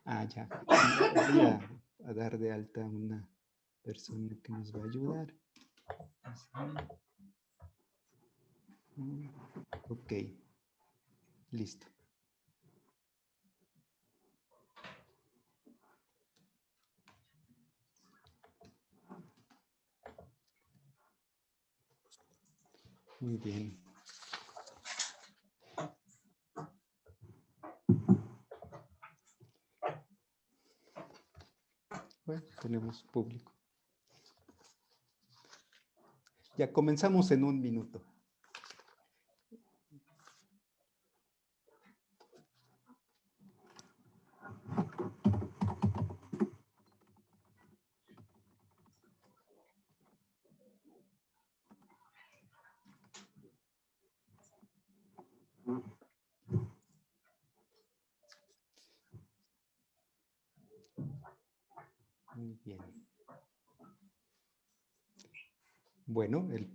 Ah, ya. Voy a dar de alta a una persona que nos va a ayudar. Ok, listo. Muy bien. Bueno, tenemos público. Ya comenzamos en 1 minuto. Muy bien. Bueno, el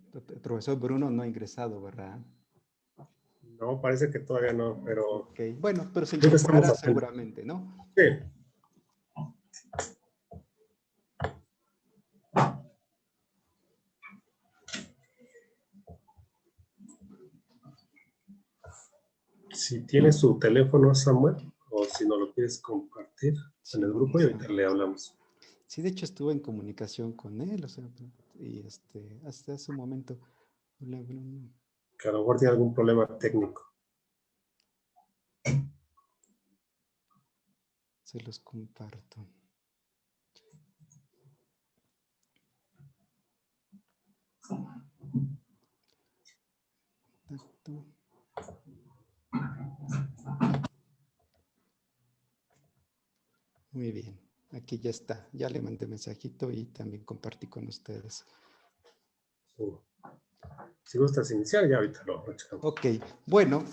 profesor Bruno no ha ingresado, ¿verdad? No, parece que todavía no, pero... Ok, bueno, pero se Creo que estamos incorporará haciendo. seguramente, ¿no? Sí. Si tienes su teléfono, Samuel, o si no lo quieres compartir Sí, en el grupo y vamos a... ahorita le hablamos. Sí, de hecho estuve en comunicación con él, o sea, y hasta hace un momento. Hola, Bruno. Que a lo mejor tiene algún problema técnico. Se los comparto. Contacto. Muy bien, aquí ya está. Ya le mandé mensajito y también compartí con ustedes. Sí. Si gustas iniciar, ya ahorita lo checamos. Ok, bueno,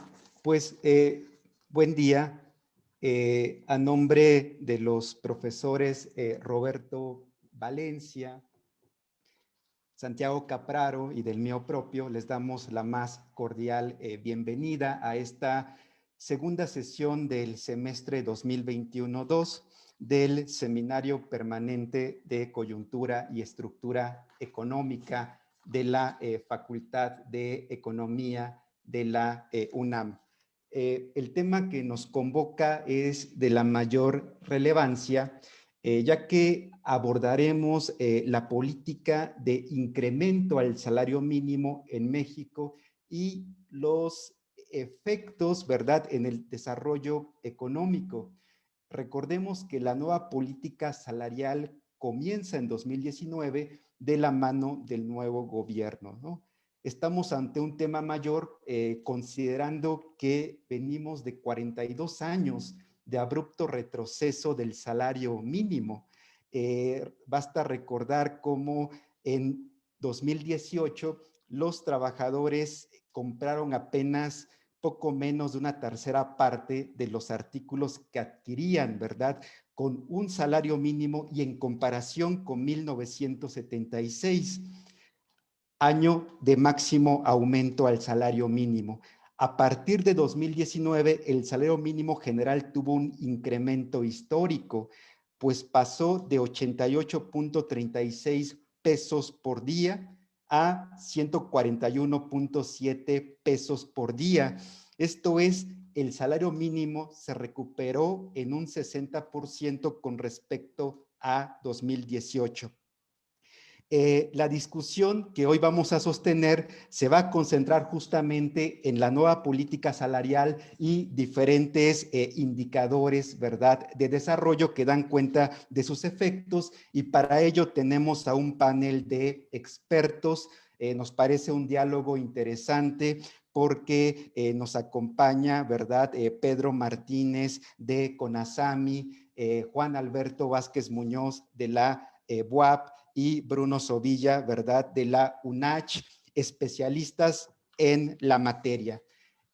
pues buen día. A nombre de los profesores Roberto Valencia, Santiago Capraro y del mío propio, les damos la más cordial bienvenida a esta segunda sesión del semestre 2021-2 del Seminario Permanente de Coyuntura y Estructura Económica de la Facultad de Economía de la UNAM. El tema que nos convoca es de la mayor relevancia, ya que abordaremos la política de incremento al salario mínimo en México y los efectos, ¿verdad?, en el desarrollo económico. Recordemos que la nueva política salarial comienza en 2019 de la mano del nuevo gobierno, ¿no? Estamos ante un tema mayor, considerando que venimos de 42 años de abrupto retroceso del salario mínimo. Basta recordar cómo en 2018 los trabajadores compraron apenas poco menos de una tercera parte de los artículos que adquirían, ¿verdad?, con un salario mínimo, y en comparación con 1976, año de máximo aumento al salario mínimo. A partir de 2019, el salario mínimo general tuvo un incremento histórico, pues pasó de 88.36 pesos por día a 141.7 pesos por día. Esto es, el salario mínimo se recuperó en un 60% con respecto a 2018. La discusión que hoy vamos a sostener se va a concentrar justamente en la nueva política salarial y diferentes indicadores, ¿verdad?, de desarrollo que dan cuenta de sus efectos, y para ello tenemos a un panel de expertos. Nos parece un diálogo interesante porque nos acompaña, ¿verdad?, Pedro Martínez de CONASAMI, Juan Alberto Vázquez Muñoz de la BUAP, y Bruno Sovilla, ¿verdad?, de la UNACH, especialistas en la materia.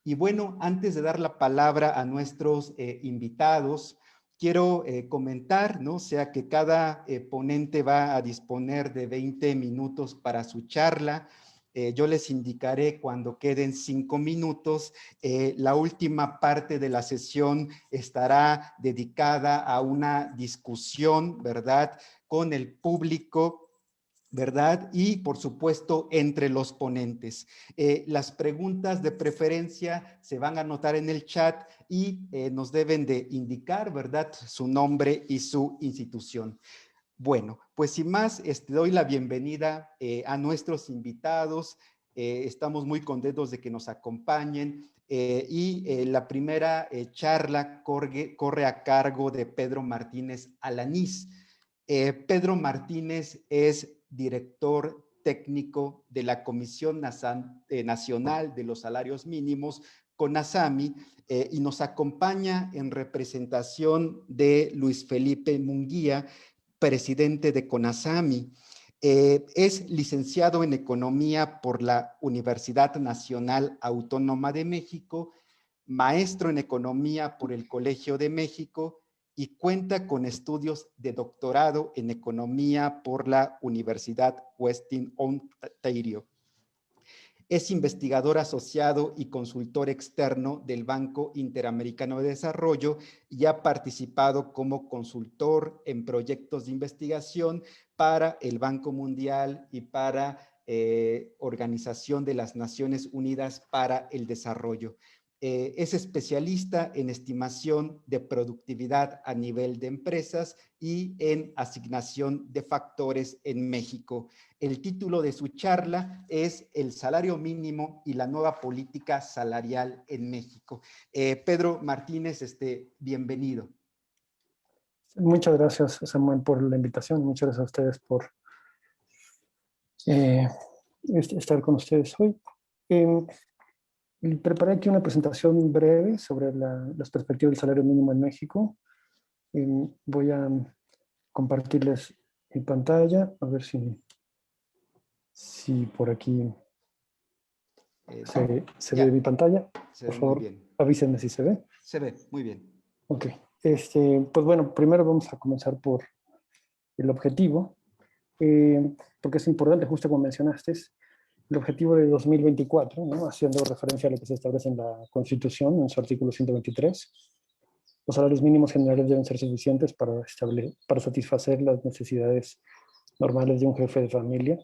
Y bueno, antes de dar la palabra a nuestros invitados, quiero comentar, ¿no?, o sea, que cada ponente va a disponer de 20 minutos para su charla. Yo les indicaré cuando queden 5 minutos. La última parte de la sesión estará dedicada a una discusión, ¿verdad?, con el público, ¿verdad? Y, por supuesto, entre los ponentes. Las preguntas de preferencia se van a anotar en el chat y nos deben de indicar, ¿verdad?, su nombre y su institución. Bueno, pues sin más, doy la bienvenida a nuestros invitados. Estamos muy contentos de que nos acompañen y la primera charla corre a cargo de Pedro Martínez Alanís. Pedro Martínez es director técnico de la Comisión Nacional de los Salarios Mínimos, CONASAMI, y nos acompaña en representación de Luis Felipe Munguía, presidente de CONASAMI. Es licenciado en Economía por la Universidad Nacional Autónoma de México, maestro en Economía por el Colegio de México y cuenta con estudios de doctorado en Economía por la Universidad Western Ontario. Es investigador asociado y consultor externo del Banco Interamericano de Desarrollo y ha participado como consultor en proyectos de investigación para el Banco Mundial y para Organización de las Naciones Unidas para el Desarrollo. Es especialista en estimación de productividad a nivel de empresas y en asignación de factores en México. El título de su charla es El salario mínimo y la nueva política salarial en México. Pedro Martínez, bienvenido. Muchas gracias, Samuel, por la invitación. Muchas gracias a ustedes por estar con ustedes hoy. Preparé aquí una presentación breve sobre las perspectivas del salario mínimo en México. Voy a compartirles mi pantalla, a ver si por aquí se ve mi pantalla. Por favor, avísenme si se ve. Se ve, muy bien. Ok. Pues bueno, primero vamos a comenzar por el objetivo, porque es importante, justo como mencionaste, el objetivo de 2024, ¿no?, haciendo referencia a lo que se establece en la Constitución, en su artículo 123. Los salarios mínimos generales deben ser suficientes para satisfacer las necesidades normales de un jefe de familia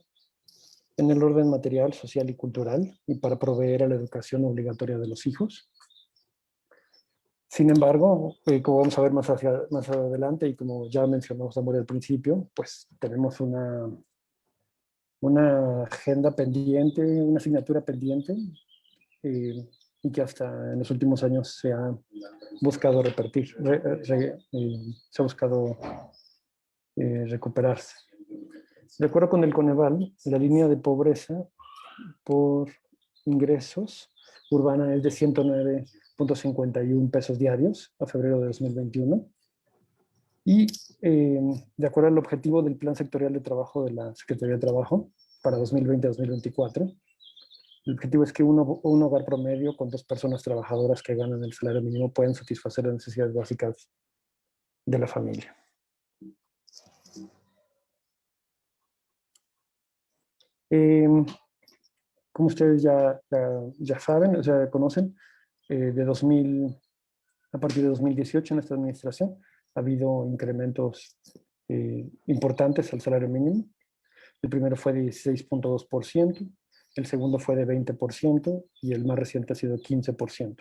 en el orden material, social y cultural, y para proveer a la educación obligatoria de los hijos. Sin embargo, como vamos a ver más adelante y como ya mencionamos Samuel al principio, pues tenemos una agenda pendiente, una asignatura pendiente, y que hasta en los últimos años se ha buscado se ha buscado recuperarse. De acuerdo con el Coneval, la línea de pobreza por ingresos urbana es de 109.51 pesos diarios a febrero de 2021. Y de acuerdo al objetivo del Plan Sectorial de Trabajo de la Secretaría de Trabajo para 2020-2024, el objetivo es que un hogar promedio con 2 personas trabajadoras que ganan el salario mínimo pueden satisfacer las necesidades básicas de la familia. Como ustedes ya saben, o sea, conocen, a partir de 2018 en esta administración ha habido incrementos importantes al salario mínimo. El primero fue de 16.2%, el segundo fue de 20% y el más reciente ha sido 15%.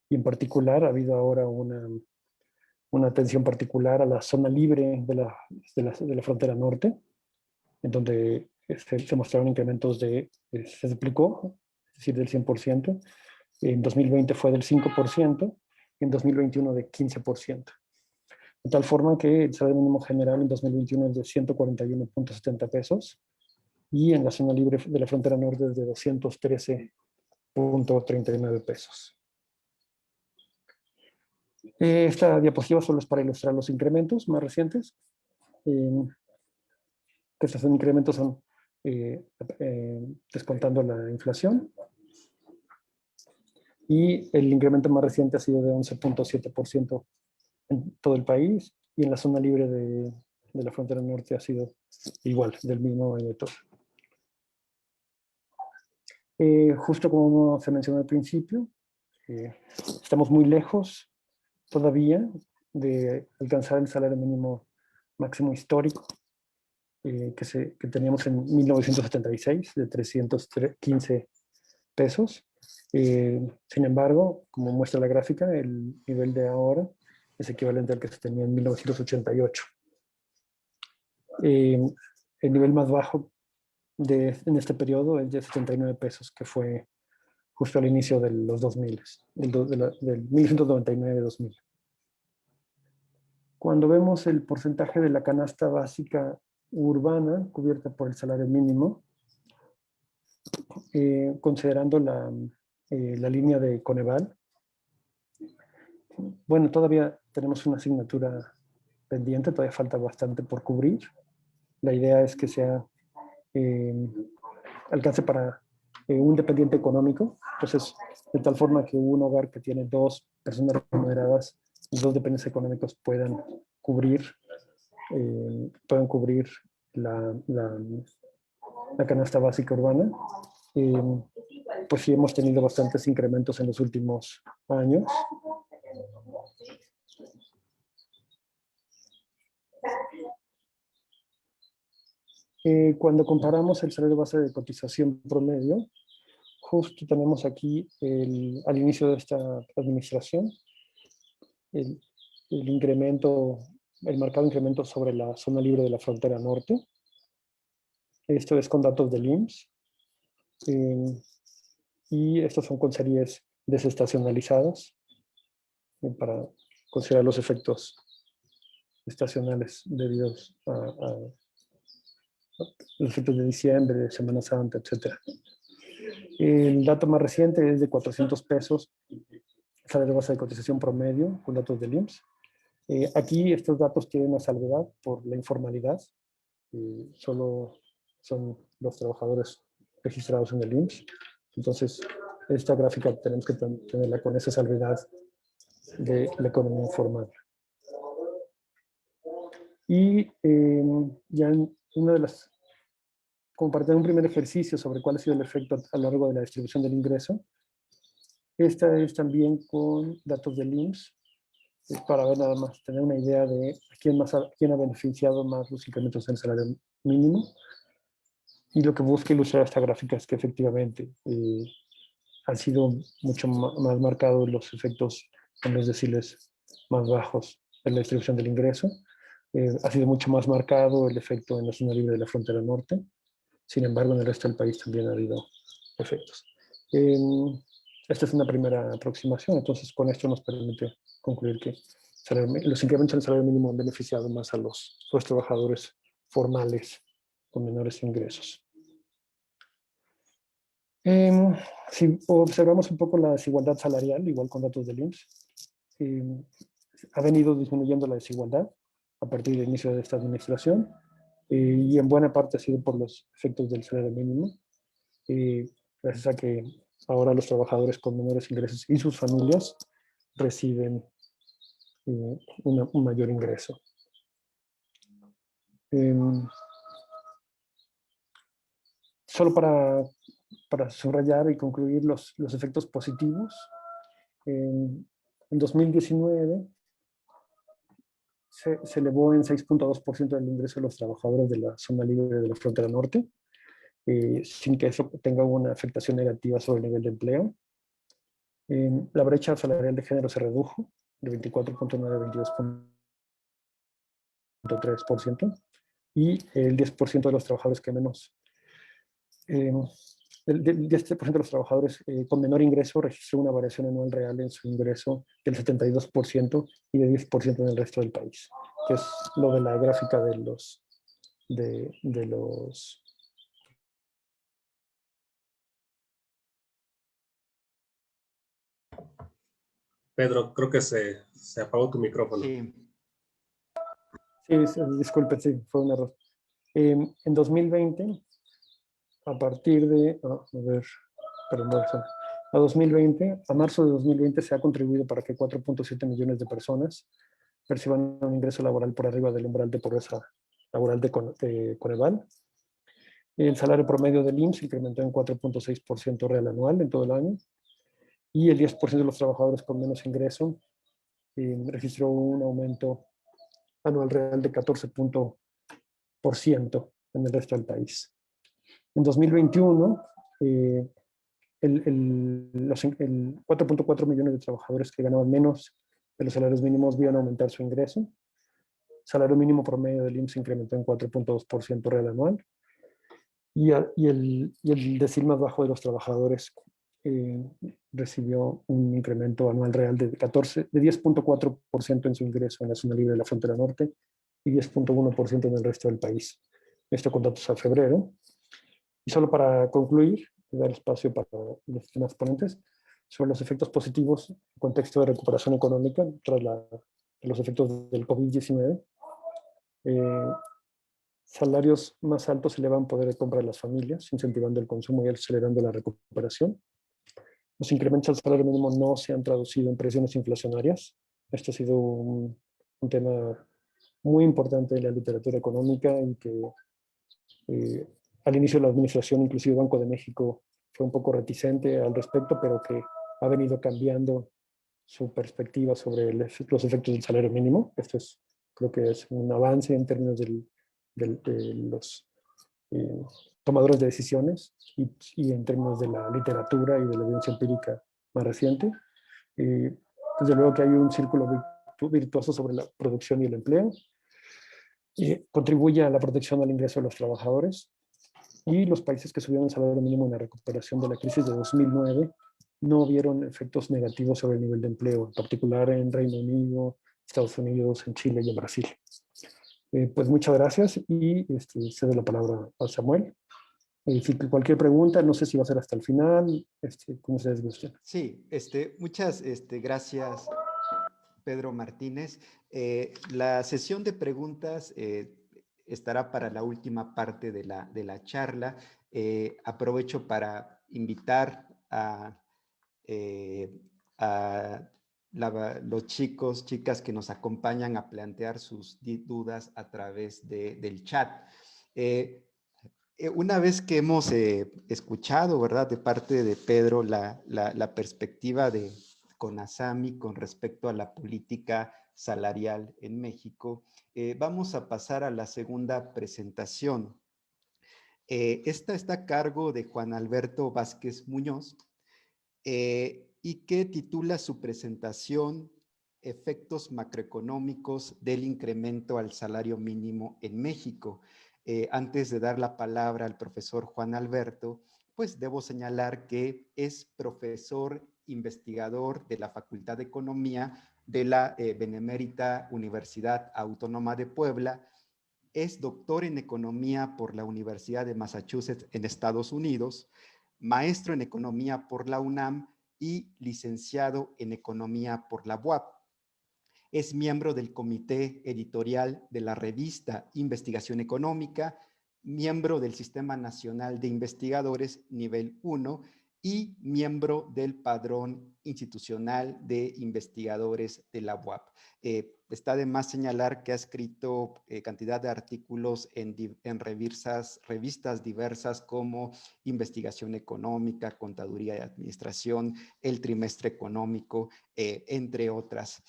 Y en particular ha habido ahora una atención particular a la zona libre de la frontera norte, en donde se mostraron incrementos se duplicó, es decir, del 100%. En 2020 fue del 5%, y en 2021 de 15%. De tal forma que el salario mínimo general en 2021 es de 141.70 pesos y en la zona libre de la frontera norte es de 213.39 pesos. Esta diapositiva solo es para ilustrar los incrementos más recientes. Estos incrementos son descontando la inflación. Y el incremento más reciente ha sido de 11.7% en todo el país, y en la zona libre de la frontera norte ha sido igual, del mismo magnitud. Justo como se mencionó al principio, estamos muy lejos todavía de alcanzar el salario mínimo máximo histórico que teníamos en 1976 de 315 pesos. Sin embargo, como muestra la gráfica, el nivel de ahora es equivalente al que se tenía en 1988. El nivel más bajo en este periodo es de 79 pesos, que fue justo al inicio de los 2000, del 1999-2000. Cuando vemos el porcentaje de la canasta básica urbana cubierta por el salario mínimo, considerando la línea de Coneval, bueno, todavía tenemos una asignatura pendiente, todavía falta bastante por cubrir. La idea es que sea alcance para un dependiente económico, entonces de tal forma que un hogar que tiene 2 personas remuneradas y 2 dependientes económicos puedan cubrir la canasta básica urbana. Pues sí hemos tenido bastantes incrementos en los últimos años. Cuando comparamos el salario base de cotización promedio, justo tenemos aquí al inicio de esta administración el incremento, el marcado incremento sobre la zona libre de la frontera norte. Esto es con datos del IMSS. Y estos son con series desestacionalizadas para considerar los efectos estacionales debidos a los efectos de diciembre, de Semana Santa, etc. El dato más reciente es de 400 pesos, salario base de cotización promedio, con datos del IMSS. Aquí estos datos tienen una salvedad por la informalidad. Solo son los trabajadores registrados en el IMSS. Entonces, esta gráfica tenemos que tenerla con esa salvedad de la economía informal. Y ya en una de las, compartir un primer ejercicio sobre cuál ha sido el efecto a lo largo de la distribución del ingreso. Esta es también con datos del IMSS, para ver nada más, tener una idea de quién ha beneficiado más los incrementos en el salario mínimo. Y lo que busca ilustrar esta gráfica es que efectivamente han sido mucho más marcados los efectos en los deciles más bajos en la distribución del ingreso. Ha sido mucho más marcado el efecto en la zona libre de la frontera norte. Sin embargo, en el resto del país también ha habido efectos. Esta es una primera aproximación, entonces con esto nos permite concluir que los incrementos en el salario mínimo han beneficiado más a los trabajadores formales con menores ingresos. Si observamos un poco la desigualdad salarial, igual con datos del IMSS, ha venido disminuyendo la desigualdad a partir del inicio de esta administración y en buena parte ha sido por los efectos del salario mínimo, gracias a que ahora los trabajadores con menores ingresos y sus familias reciben un mayor ingreso. Solo para subrayar y concluir los efectos positivos, en 2019 se elevó en 6.2% del ingreso de los trabajadores de la zona libre de la frontera norte, sin que eso tenga una afectación negativa sobre el nivel de empleo. La brecha salarial de género se redujo de 24.9 a 22.3%, y el 10% de los trabajadores que menos... el 10% de los trabajadores con menor ingreso registró una variación anual real en su ingreso del 72% y de 10% en el resto del país, que es lo de la gráfica de los... Pedro, creo que se apagó tu micrófono. Sí. Sí, disculpen, sí, fue un error. En 2020, a partir de... a 2020, a marzo de 2020 se ha contribuido para que 4.7 millones de personas perciban un ingreso laboral por arriba del umbral de pobreza laboral de Coneval. El salario promedio del IMSS incrementó en 4.6% real anual en todo el año. Y el 10% de los trabajadores con menos ingreso registró un aumento anual real de 14% en el resto del país. En 2021, los 4.4 millones de trabajadores que ganaban menos de los salarios mínimos vieron aumentar su ingreso. El salario mínimo promedio del IMSS incrementó en 4.2% real anual. Y el decil más bajo de los trabajadores recibió un incremento anual real de 10.4% en su ingreso en la zona libre de la frontera norte y 10.1% en el resto del país. Esto con datos a febrero. Y solo para concluir, dar espacio para los demás ponentes, sobre los efectos positivos en contexto de recuperación económica tras los efectos del COVID-19. Salarios más altos elevan poder de compra de las familias, incentivando el consumo y acelerando la recuperación. Los incrementos al salario mínimo no se han traducido en presiones inflacionarias. Esto ha sido un tema muy importante de la literatura económica y que al inicio de la administración, inclusive Banco de México fue un poco reticente al respecto, pero que ha venido cambiando su perspectiva sobre los efectos del salario mínimo. Esto creo que es un avance en términos de los tomadores de decisiones y en términos de la literatura y de la evidencia empírica más reciente. Desde luego que hay un círculo virtuoso sobre la producción y el empleo. Contribuye a la protección del ingreso de los trabajadores, y los países que subieron el salario mínimo en la recuperación de la crisis de 2009 no vieron efectos negativos sobre el nivel de empleo, en particular en Reino Unido, Estados Unidos, en Chile y en Brasil. Pues muchas gracias y cedo la palabra a Samuel. Si cualquier pregunta, no sé si va a ser hasta el final, como ustedes gusten. Sí, muchas gracias, Pedro Martínez. La sesión de preguntas estará para la última parte de la charla. Aprovecho para invitar a los chicos, chicas que nos acompañan a plantear sus dudas a través del chat. Una vez que hemos escuchado, ¿verdad?, de parte de Pedro la perspectiva de CONASAMI con respecto a la política salarial en México, vamos a pasar a la segunda presentación. Esta está a cargo de Juan Alberto Vázquez Muñoz y que titula su presentación Efectos macroeconómicos del incremento al salario mínimo en México. Antes de dar la palabra al profesor Juan Alberto, pues debo señalar que es profesor investigador de la Facultad de Economía de la Benemérita Universidad Autónoma de Puebla, es doctor en Economía por la Universidad de Massachusetts en Estados Unidos, maestro en Economía por la UNAM y licenciado en Economía por la UAP. Es miembro del comité editorial de la revista Investigación Económica, miembro del Sistema Nacional de Investigadores Nivel 1 y miembro del Padrón Institucional de Investigadores de la UAP. Está de más señalar que ha escrito cantidad de artículos en revistas diversas como Investigación Económica, Contaduría y Administración, El Trimestre Económico, entre otras.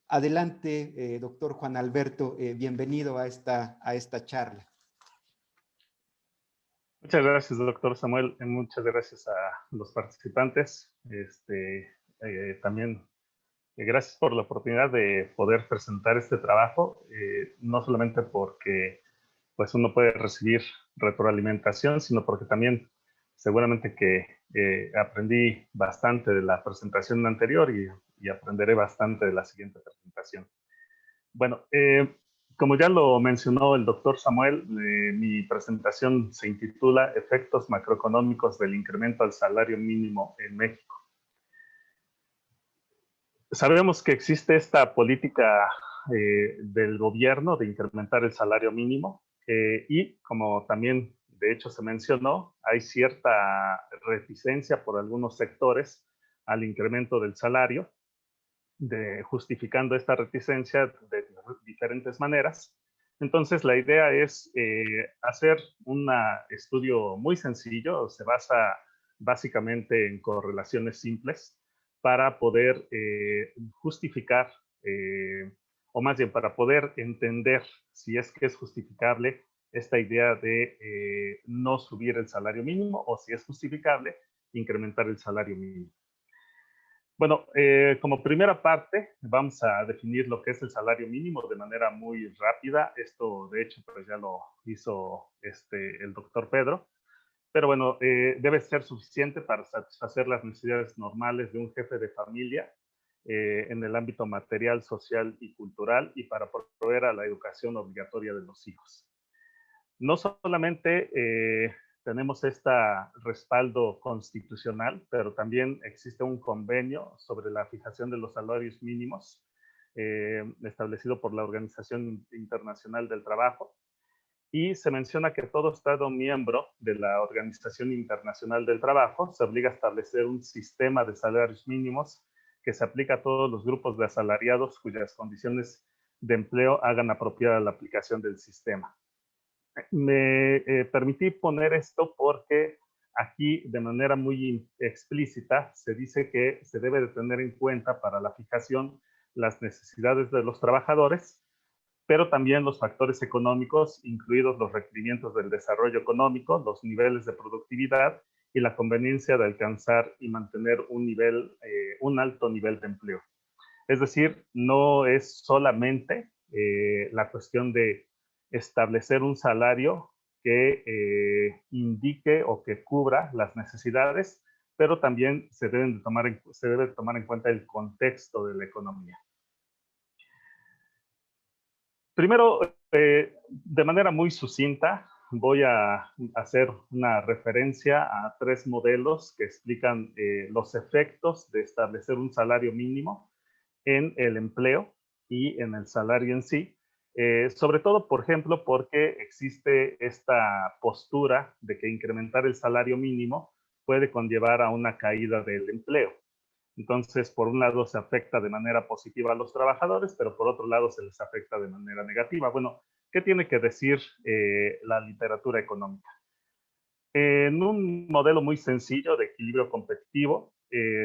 Adelante, doctor Juan Alberto, bienvenido a esta charla. Muchas gracias, doctor Samuel. Muchas gracias a los participantes. También gracias por la oportunidad de poder presentar este trabajo, no solamente porque pues, uno puede recibir retroalimentación, sino porque también seguramente que aprendí bastante de la presentación anterior y aprenderé bastante de la siguiente presentación. Bueno, como ya lo mencionó el doctor Samuel, mi presentación se intitula Efectos macroeconómicos del incremento al salario mínimo en México. Sabemos que existe esta política del gobierno de incrementar el salario mínimo y como también de hecho se mencionó, hay cierta reticencia por algunos sectores al incremento del salario, justificando esta reticencia de diferentes maneras. Entonces, la idea es hacer un estudio muy sencillo, se basa básicamente en correlaciones simples para poder justificar, o más bien para poder entender si es que es justificable esta idea de no subir el salario mínimo o si es justificable incrementar el salario mínimo. Bueno, como primera parte, vamos a definir lo que es el salario mínimo de manera muy rápida. Esto, de hecho, pues ya lo hizo el doctor Pedro. Pero bueno, debe ser suficiente para satisfacer las necesidades normales de un jefe de familia en el ámbito material, social y cultural y para proveer a la educación obligatoria de los hijos. No solamente tenemos este respaldo constitucional, pero también existe un convenio sobre la fijación de los salarios mínimos establecido por la Organización Internacional del Trabajo. Y se menciona que todo Estado miembro de la Organización Internacional del Trabajo se obliga a establecer un sistema de salarios mínimos que se aplica a todos los grupos de asalariados cuyas condiciones de empleo hagan apropiada la aplicación del sistema. Me permití poner esto porque aquí de manera muy explícita se dice que se debe de tener en cuenta para la fijación las necesidades de los trabajadores, pero también los factores económicos, incluidos los requerimientos del desarrollo económico, los niveles de productividad y la conveniencia de alcanzar y mantener un alto nivel de empleo. Es decir, no es solamente la cuestión de establecer un salario que indique o que cubra las necesidades, pero también se debe tomar en cuenta el contexto de la economía. Primero, de manera muy sucinta, voy a hacer una referencia a 3 modelos que explican los efectos de establecer un salario mínimo en el empleo y en el salario en sí. Sobre todo, por ejemplo, porque existe esta postura de que incrementar el salario mínimo puede conllevar a una caída del empleo. Entonces, por un lado se afecta de manera positiva a los trabajadores, pero por otro lado se les afecta de manera negativa. Bueno, ¿qué tiene que decir la literatura económica? En un modelo muy sencillo de equilibrio competitivo,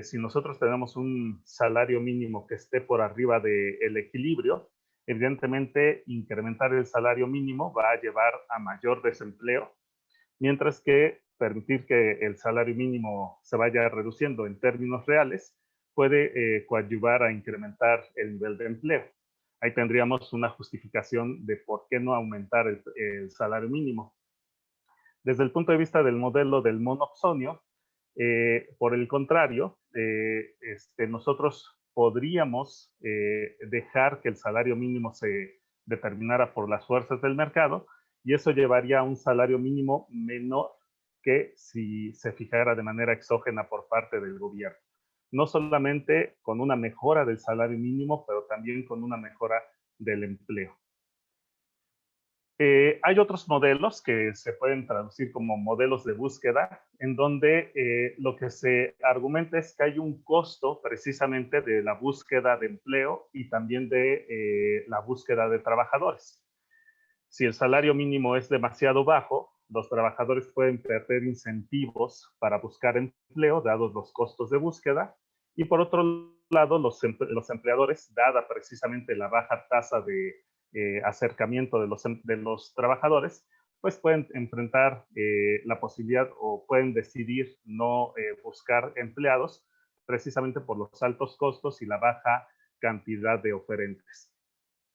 si nosotros tenemos un salario mínimo que esté por arriba del equilibrio, evidentemente incrementar el salario mínimo va a llevar a mayor desempleo, mientras que permitir que el salario mínimo se vaya reduciendo en términos reales puede coadyuvar a incrementar el nivel de empleo. Ahí tendríamos una justificación de por qué no aumentar el salario mínimo. Desde el punto de vista del modelo del monopsonio, por el contrario, nosotros podríamos dejar que el salario mínimo se determinara por las fuerzas del mercado y eso llevaría a un salario mínimo menor que si se fijara de manera exógena por parte del gobierno. No solamente con una mejora del salario mínimo, pero también con una mejora del empleo. Hay otros modelos que se pueden traducir como modelos de búsqueda, en donde lo que se argumenta es que hay un costo precisamente de la búsqueda de empleo y también de la búsqueda de trabajadores. Si el salario mínimo es demasiado bajo, los trabajadores pueden perder incentivos para buscar empleo, dados los costos de búsqueda, y por otro lado, los empleadores, dada precisamente la baja tasa de acercamiento de los trabajadores, pues pueden enfrentar la posibilidad o pueden decidir no buscar empleados precisamente por los altos costos y la baja cantidad de oferentes.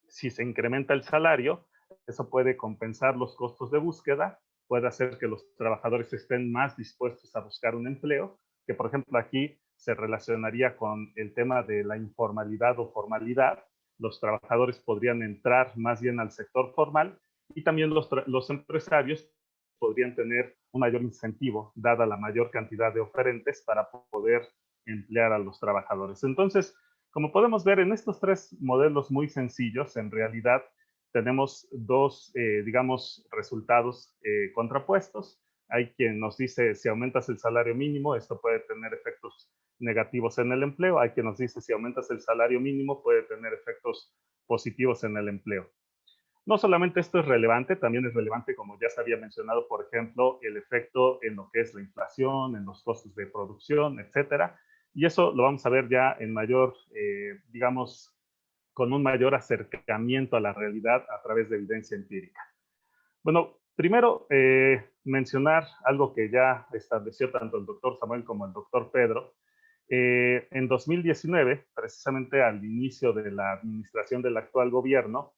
Si se incrementa el salario, eso puede compensar los costos de búsqueda, puede hacer que los trabajadores estén más dispuestos a buscar un empleo, que por ejemplo aquí se relacionaría con el tema de la informalidad o formalidad. Los trabajadores podrían entrar más bien al sector formal y también los empresarios podrían tener un mayor incentivo, dada la mayor cantidad de oferentes, para poder emplear a los trabajadores. Entonces, como podemos ver, en estos 3 modelos muy sencillos, en realidad tenemos 2, digamos, resultados contrapuestos. Hay quien nos dice, si aumentas el salario mínimo, esto puede tener efectos negativos en el empleo. Hay quien nos dice, si aumentas el salario mínimo, puede tener efectos positivos en el empleo. No solamente esto es relevante, también es relevante, como ya se había mencionado, por ejemplo, el efecto en lo que es la inflación, en los costos de producción, etcétera. Y eso lo vamos a ver ya en mayor, digamos, con un mayor acercamiento a la realidad a través de evidencia empírica. Bueno, primero mencionar algo que ya estableció tanto el doctor Samuel como el doctor Pedro. En 2019, precisamente al inicio de la administración del actual gobierno,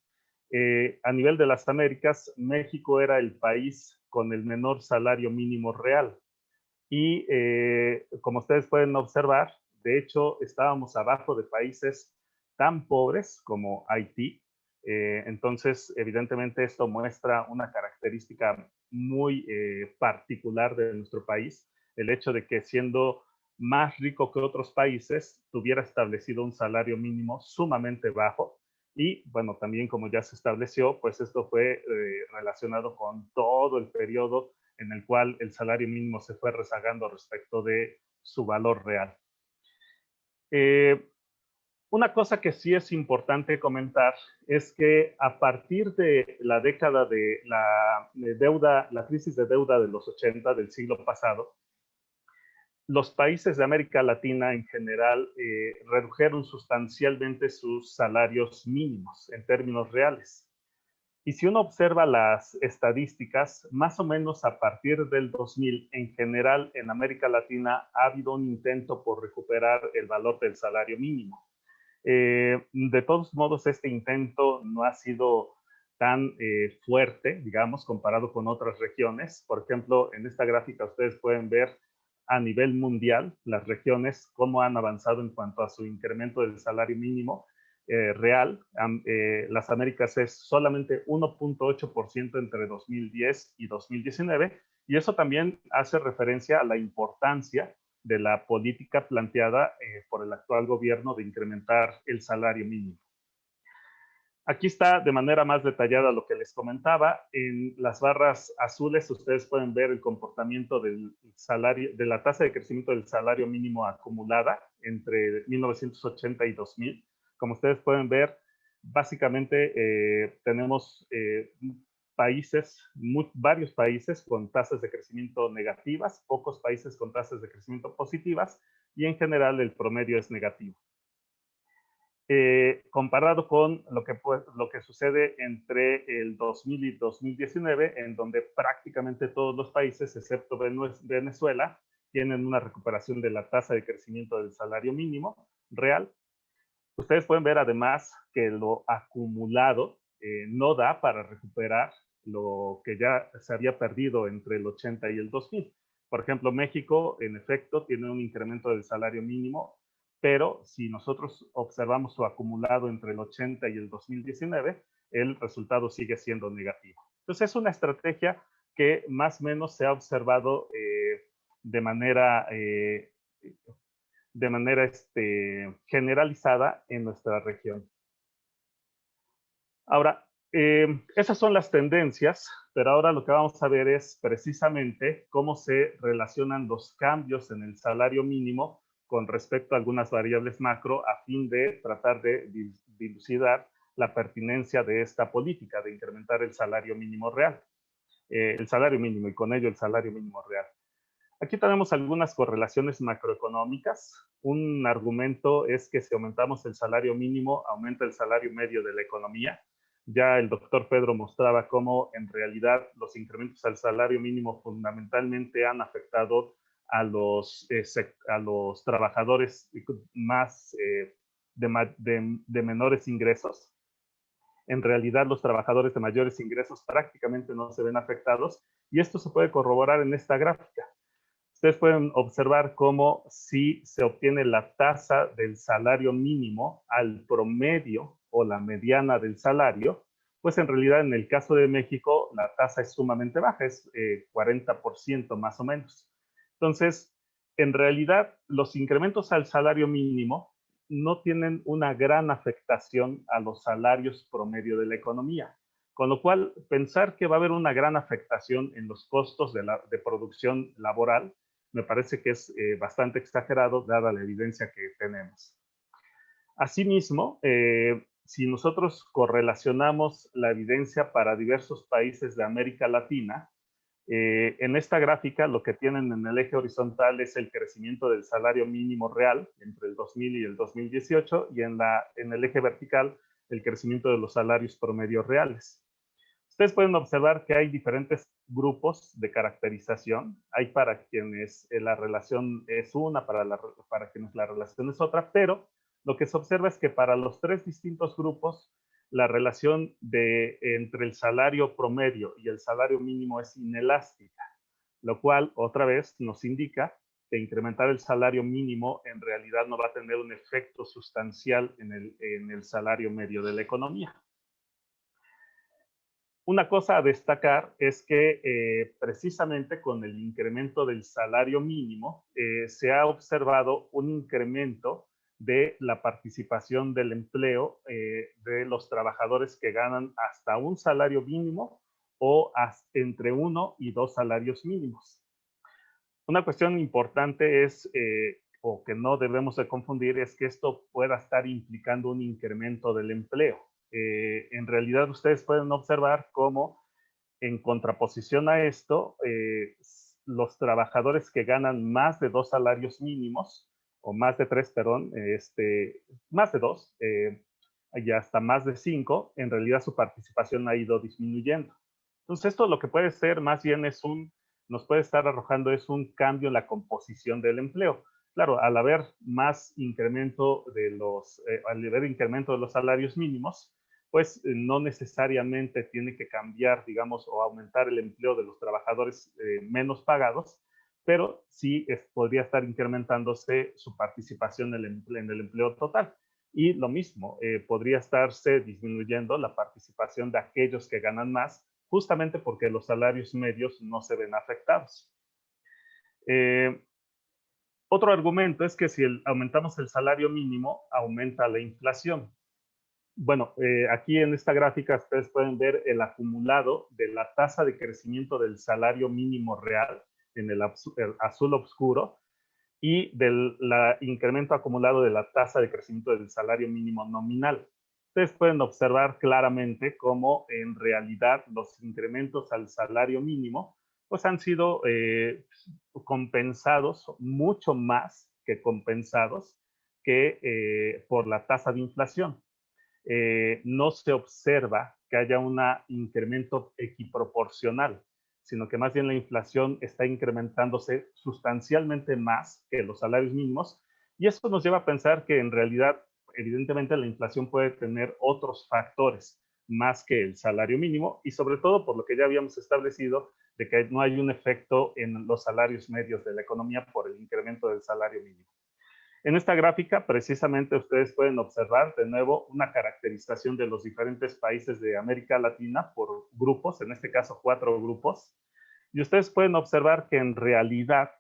a nivel de las Américas, México era el país con el menor salario mínimo real. Y como ustedes pueden observar, de hecho, estábamos abajo de países tan pobres como Haití. Entonces, evidentemente, esto muestra una característica muy particular de nuestro país, el hecho de que siendo más rico que otros países, tuviera establecido un salario mínimo sumamente bajo. Y bueno, también como ya se estableció, pues esto fue relacionado con todo el periodo en el cual el salario mínimo se fue rezagando respecto de su valor real. Una cosa que sí es importante comentar es que a partir de la década de la crisis de deuda de los 80 del siglo pasado, los países de América Latina en general redujeron sustancialmente sus salarios mínimos en términos reales. Y si uno observa las estadísticas, más o menos a partir del 2000, en general en América Latina ha habido un intento por recuperar el valor del salario mínimo. De todos modos, este intento no ha sido tan fuerte, digamos, comparado con otras regiones. Por ejemplo, en esta gráfica ustedes pueden ver a nivel mundial las regiones, cómo han avanzado en cuanto a su incremento del salario mínimo real. Las Américas es solamente 1.8% entre 2010 y 2019, y eso también hace referencia a la importancia de la política planteada por el actual gobierno de incrementar el salario mínimo. Aquí está de manera más detallada lo que les comentaba. En las barras azules ustedes pueden ver el comportamiento del salario, de la tasa de crecimiento del salario mínimo acumulada entre 1980 y 2000. Como ustedes pueden ver, básicamente tenemos varios países con tasas de crecimiento negativas, pocos países con tasas de crecimiento positivas, y en general el promedio es negativo. Comparado con lo que sucede entre el 2000 y 2019, en donde prácticamente todos los países, excepto Venezuela, tienen una recuperación de la tasa de crecimiento del salario mínimo real. Ustedes pueden ver además que lo acumulado no da para recuperar lo que ya se había perdido entre el 80 y el 2000. Por ejemplo, México, en efecto, tiene un incremento del salario mínimo, pero si nosotros observamos su acumulado entre el 80 y el 2019, el resultado sigue siendo negativo. Entonces, es una estrategia que más o menos se ha observado de manera generalizada en nuestra región. Ahora, esas son las tendencias, pero ahora lo que vamos a ver es precisamente cómo se relacionan los cambios en el salario mínimo con respecto a algunas variables macro a fin de tratar de dilucidar la pertinencia de esta política de incrementar el salario mínimo real, el salario mínimo y con ello el salario mínimo real. Aquí tenemos algunas correlaciones macroeconómicas. Un argumento es que si aumentamos el salario mínimo, aumenta el salario medio de la economía. Ya el doctor Pedro mostraba cómo en realidad los incrementos al salario mínimo fundamentalmente han afectado a los trabajadores más de menores ingresos. En realidad los trabajadores de mayores ingresos prácticamente no se ven afectados, y esto se puede corroborar en esta gráfica. Ustedes pueden observar cómo si se obtiene la tasa del salario mínimo al promedio o la mediana del salario, pues en realidad en el caso de México la tasa es sumamente baja, es 40% más o menos. Entonces, en realidad los incrementos al salario mínimo no tienen una gran afectación a los salarios promedio de la economía. Con lo cual, pensar que va a haber una gran afectación en los costos de producción laboral me parece que es bastante exagerado dada la evidencia que tenemos. Asimismo, si nosotros correlacionamos la evidencia para diversos países de América Latina, en esta gráfica lo que tienen en el eje horizontal es el crecimiento del salario mínimo real entre el 2000 y el 2018 y en el eje vertical el crecimiento de los salarios promedios reales. Ustedes pueden observar que hay diferentes grupos de caracterización. Hay para quienes la relación es una, para quienes la relación es otra, pero lo que se observa es que para los tres distintos grupos, la relación entre el salario promedio y el salario mínimo es inelástica, lo cual otra vez nos indica que incrementar el salario mínimo en realidad no va a tener un efecto sustancial en el salario medio de la economía. Una cosa a destacar es que precisamente con el incremento del salario mínimo se ha observado un incremento de la participación del empleo de los trabajadores que ganan hasta un salario mínimo o entre 1 y 2 salarios mínimos. Una cuestión importante es, o que no debemos de confundir, es que esto pueda estar implicando un incremento del empleo. En realidad ustedes pueden observar cómo en contraposición a esto, los trabajadores que ganan más de 2 salarios mínimos, o más de 3, perdón, más de 2, y hasta más de 5, en realidad su participación ha ido disminuyendo. Entonces esto lo que puede ser más bien nos puede estar arrojando es un cambio en la composición del empleo. Claro, al haber más incremento al haber incremento de los salarios mínimos, pues no necesariamente tiene que cambiar, digamos, o aumentar el empleo de los trabajadores menos pagados, pero sí podría estar incrementándose su participación en el empleo total. Y lo mismo, podría estarse disminuyendo la participación de aquellos que ganan más, justamente porque los salarios medios no se ven afectados. Otro argumento es que si aumentamos el salario mínimo, aumenta la inflación. Bueno, aquí en esta gráfica ustedes pueden ver el acumulado de la tasa de crecimiento del salario mínimo real en el azul oscuro y del incremento acumulado de la tasa de crecimiento del salario mínimo nominal. Ustedes pueden observar claramente cómo en realidad los incrementos al salario mínimo pues han sido compensados, mucho más que compensados que por la tasa de inflación. No se observa que haya un incremento equiproporcional, sino que más bien la inflación está incrementándose sustancialmente más que los salarios mínimos, y eso nos lleva a pensar que en realidad, evidentemente, la inflación puede tener otros factores más que el salario mínimo, y sobre todo por lo que ya habíamos establecido, de que no hay un efecto en los salarios medios de la economía por el incremento del salario mínimo. En esta gráfica, precisamente, ustedes pueden observar de nuevo una caracterización de los diferentes países de América Latina por grupos, en este caso 4 grupos, y ustedes pueden observar que en realidad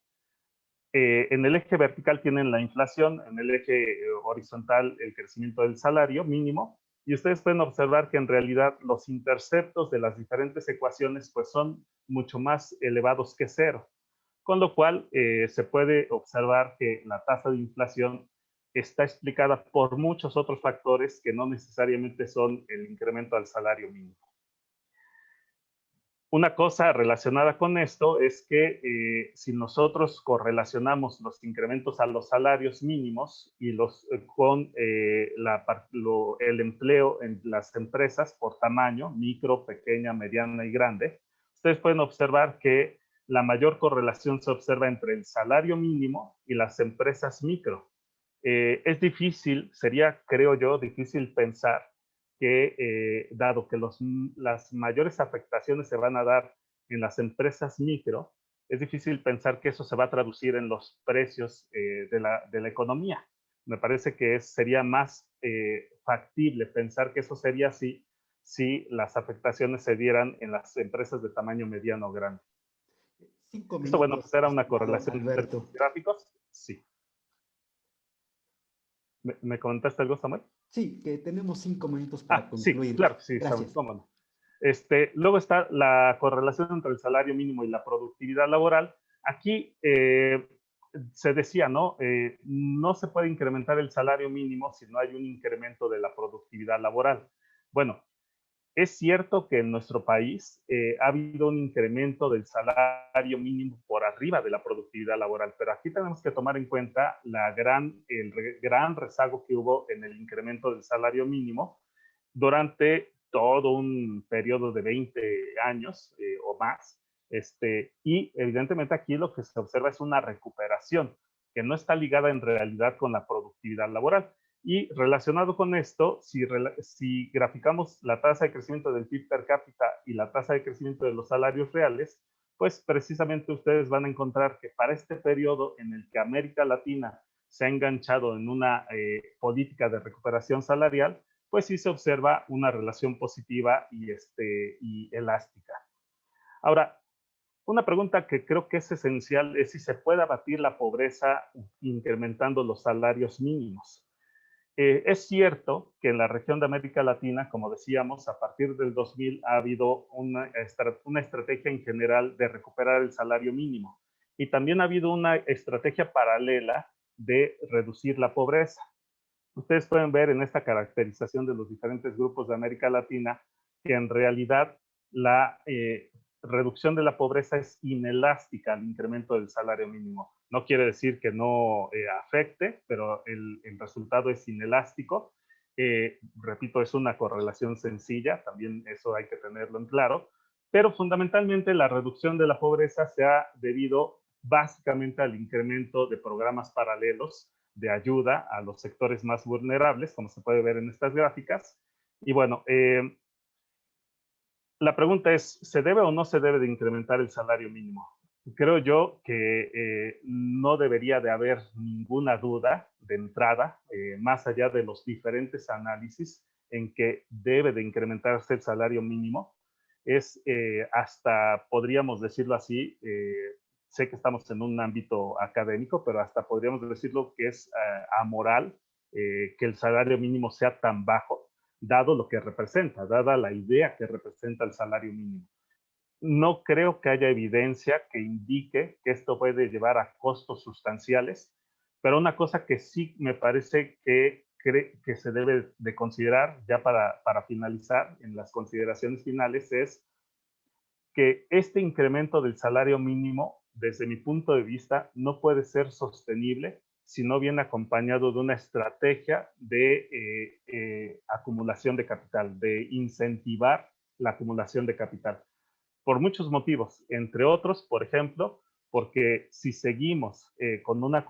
en el eje vertical tienen la inflación, en el eje horizontal el crecimiento del salario mínimo, y ustedes pueden observar que en realidad los interceptos de las diferentes ecuaciones pues son mucho más elevados que 0. Con lo cual se puede observar que la tasa de inflación está explicada por muchos otros factores que no necesariamente son el incremento al salario mínimo. Una cosa relacionada con esto es que si nosotros correlacionamos los incrementos a los salarios mínimos y con el empleo en las empresas por tamaño, micro, pequeña, mediana y grande, ustedes pueden observar que la mayor correlación se observa entre el salario mínimo y las empresas micro. Es difícil, sería, creo yo, difícil pensar que, dado que las mayores afectaciones se van a dar en las empresas micro, es difícil pensar que eso se va a traducir en los precios de la economía. Me parece que sería más factible pensar que eso sería así si las afectaciones se dieran en las empresas de tamaño mediano o grande. 5 minutos. Esto, bueno, pues era una correlación entre los gráficos. Sí. ¿Me comentaste algo, Samuel? Sí, que tenemos 5 minutos para concluir. Sí, claro, sí, gracias. Samuel, cómo no. Luego está la correlación entre el salario mínimo y la productividad laboral. Aquí se decía, ¿no? No se puede incrementar el salario mínimo si no hay un incremento de la productividad laboral. Bueno, es cierto que en nuestro país ha habido un incremento del salario mínimo por arriba de la productividad laboral, pero aquí tenemos que tomar en cuenta el gran rezago que hubo en el incremento del salario mínimo durante todo un periodo de 20 años o más. Y evidentemente aquí lo que se observa es una recuperación que no está ligada en realidad con la productividad laboral. Y relacionado con esto, si graficamos la tasa de crecimiento del PIB per cápita y la tasa de crecimiento de los salarios reales, pues precisamente ustedes van a encontrar que para este periodo en el que América Latina se ha enganchado en una política de recuperación salarial, pues sí se observa una relación positiva y elástica. Ahora, una pregunta que creo que es esencial es si se puede abatir la pobreza incrementando los salarios mínimos. Es cierto que en la región de América Latina, como decíamos, a partir del 2000 ha habido una estrategia en general de recuperar el salario mínimo y también ha habido una estrategia paralela de reducir la pobreza. Ustedes pueden ver en esta caracterización de los diferentes grupos de América Latina que en realidad la reducción de la pobreza es inelástica al incremento del salario mínimo. No quiere decir que no afecte, pero el resultado es inelástico. Repito, es una correlación sencilla, también eso hay que tenerlo en claro, pero fundamentalmente la reducción de la pobreza se ha debido básicamente al incremento de programas paralelos de ayuda a los sectores más vulnerables, como se puede ver en estas gráficas. Y bueno, la pregunta es, ¿se debe o no se debe de incrementar el salario mínimo? Creo yo que no debería de haber ninguna duda de entrada, más allá de los diferentes análisis en que debe de incrementarse el salario mínimo. Es hasta, podríamos decirlo así, sé que estamos en un ámbito académico, pero hasta podríamos decirlo que es amoral que el salario mínimo sea tan bajo, dado lo que representa, dada la idea que representa el salario mínimo. No creo que haya evidencia que indique que esto puede llevar a costos sustanciales, pero una cosa que sí me parece que se debe de considerar, ya para finalizar en las consideraciones finales, es que este incremento del salario mínimo, desde mi punto de vista, no puede ser sostenible si no viene acompañado de una estrategia de acumulación de capital, de incentivar la acumulación de capital. Por muchos motivos, entre otros, por ejemplo, porque si seguimos con una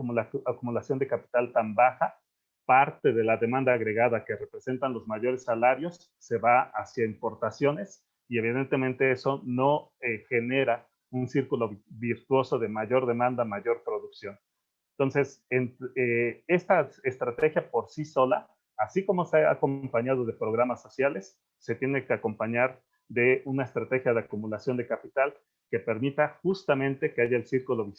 acumulación de capital tan baja, parte de la demanda agregada que representan los mayores salarios se va hacia importaciones y evidentemente eso no genera un círculo virtuoso de mayor demanda, mayor producción. Entonces, esta estrategia por sí sola, así como se ha acompañado de programas sociales, se tiene que acompañar de una estrategia de acumulación de capital que permita justamente que haya el círculo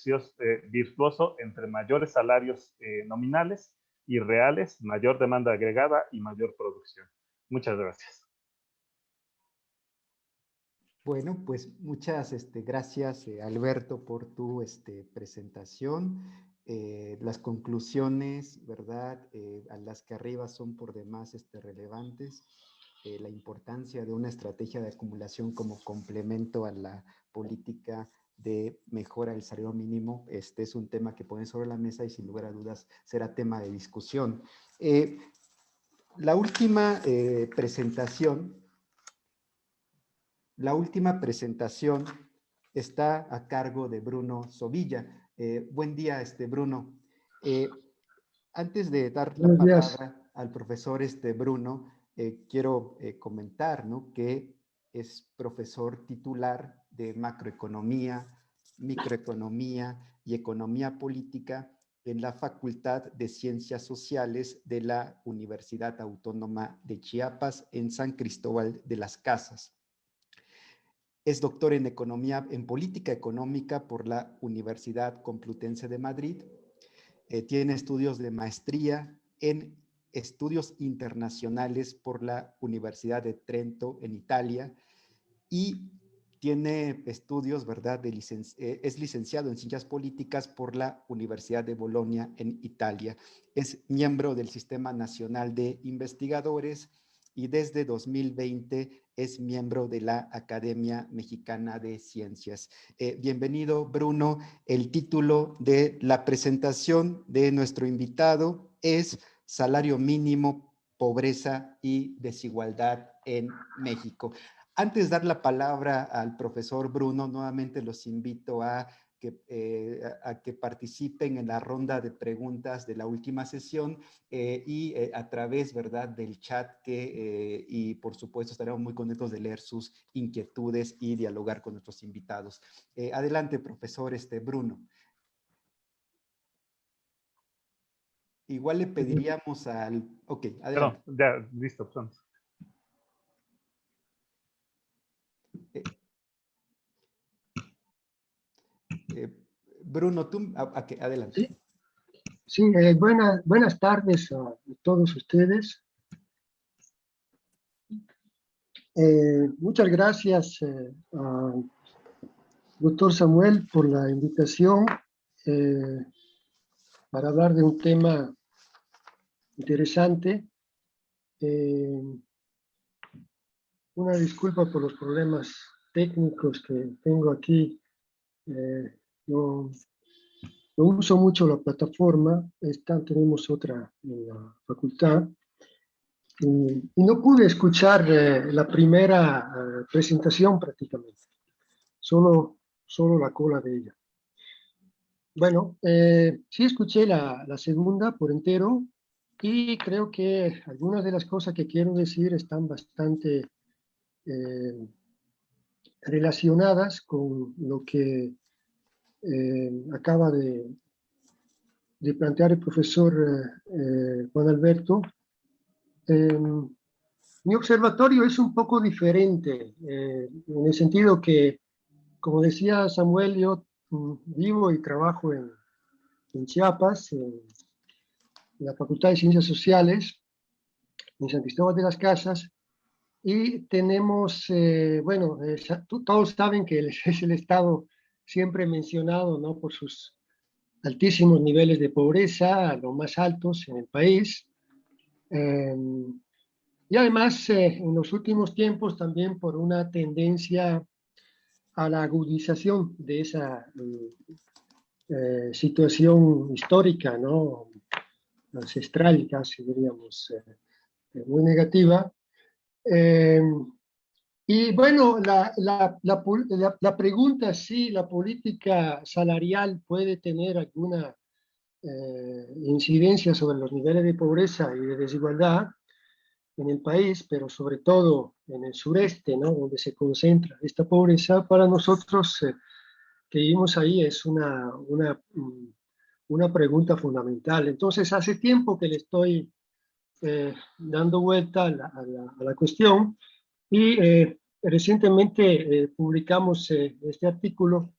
virtuoso entre mayores salarios nominales y reales, mayor demanda agregada y mayor producción. Muchas gracias. Bueno, pues muchas gracias, Alberto, por tu presentación. Las conclusiones, ¿verdad? A las que arriba son por demás relevantes. La importancia de una estrategia de acumulación como complemento a la política de mejora del salario mínimo. Este es un tema que ponen sobre la mesa y sin lugar a dudas será tema de discusión. La última presentación está a cargo de Bruno Sovilla. Buen día, Bruno. Antes de dar la palabra al profesor Bruno, quiero comentar, ¿no?, que es profesor titular de macroeconomía, microeconomía y economía política en la Facultad de Ciencias Sociales de la Universidad Autónoma de Chiapas en San Cristóbal de las Casas. Es doctor en Economía, en Política Económica por la Universidad Complutense de Madrid. Tiene estudios de maestría en Estudios Internacionales por la Universidad de Trento en Italia y tiene estudios, ¿verdad? Es licenciado en Ciencias Políticas por la Universidad de Bolonia en Italia. Es miembro del Sistema Nacional de Investigadores y desde 2020 es miembro de la Academia Mexicana de Ciencias. Bienvenido, Bruno. El título de la presentación de nuestro invitado es Salario Mínimo, Pobreza y Desigualdad en México. Antes de dar la palabra al profesor Bruno, nuevamente los invito a que participen en la ronda de preguntas de la última sesión a través, ¿verdad?, del chat y por supuesto estaremos muy contentos de leer sus inquietudes y dialogar con nuestros invitados. Adelante, profesor Bruno. Igual le pediríamos al... Ok, adelante. No, ya, listo, pronto. Bruno, tú, adelante. Sí, buenas tardes a todos ustedes. Muchas gracias al doctor Samuel por la invitación para hablar de un tema interesante. Una disculpa por los problemas técnicos que tengo aquí. No uso mucho la plataforma, tenemos otra en la facultad. Y no pude escuchar la primera presentación prácticamente, solo la cola de ella. Bueno, sí escuché la segunda por entero y creo que algunas de las cosas que quiero decir están bastante relacionadas con lo que acaba de plantear el profesor Juan Alberto. Mi observatorio es un poco diferente, en el sentido que, como decía Samuel, yo vivo y trabajo en Chiapas, en la Facultad de Ciencias Sociales, en San Cristóbal de las Casas, y tenemos, bueno, todos saben que es el estado siempre mencionado, ¿no?, por sus altísimos niveles de pobreza, los más altos en el país. Y además, en los últimos tiempos también por una tendencia a la agudización de esa situación histórica, ¿no?, ancestral, casi diríamos, muy negativa. Y bueno, la pregunta si la política salarial puede tener alguna incidencia sobre los niveles de pobreza y de desigualdad en el país, pero sobre todo en el sureste, ¿no?, donde se concentra esta pobreza, para nosotros que vivimos ahí es una pregunta fundamental. Entonces, hace tiempo que le estoy dando vuelta a la cuestión y recientemente publicamos este artículo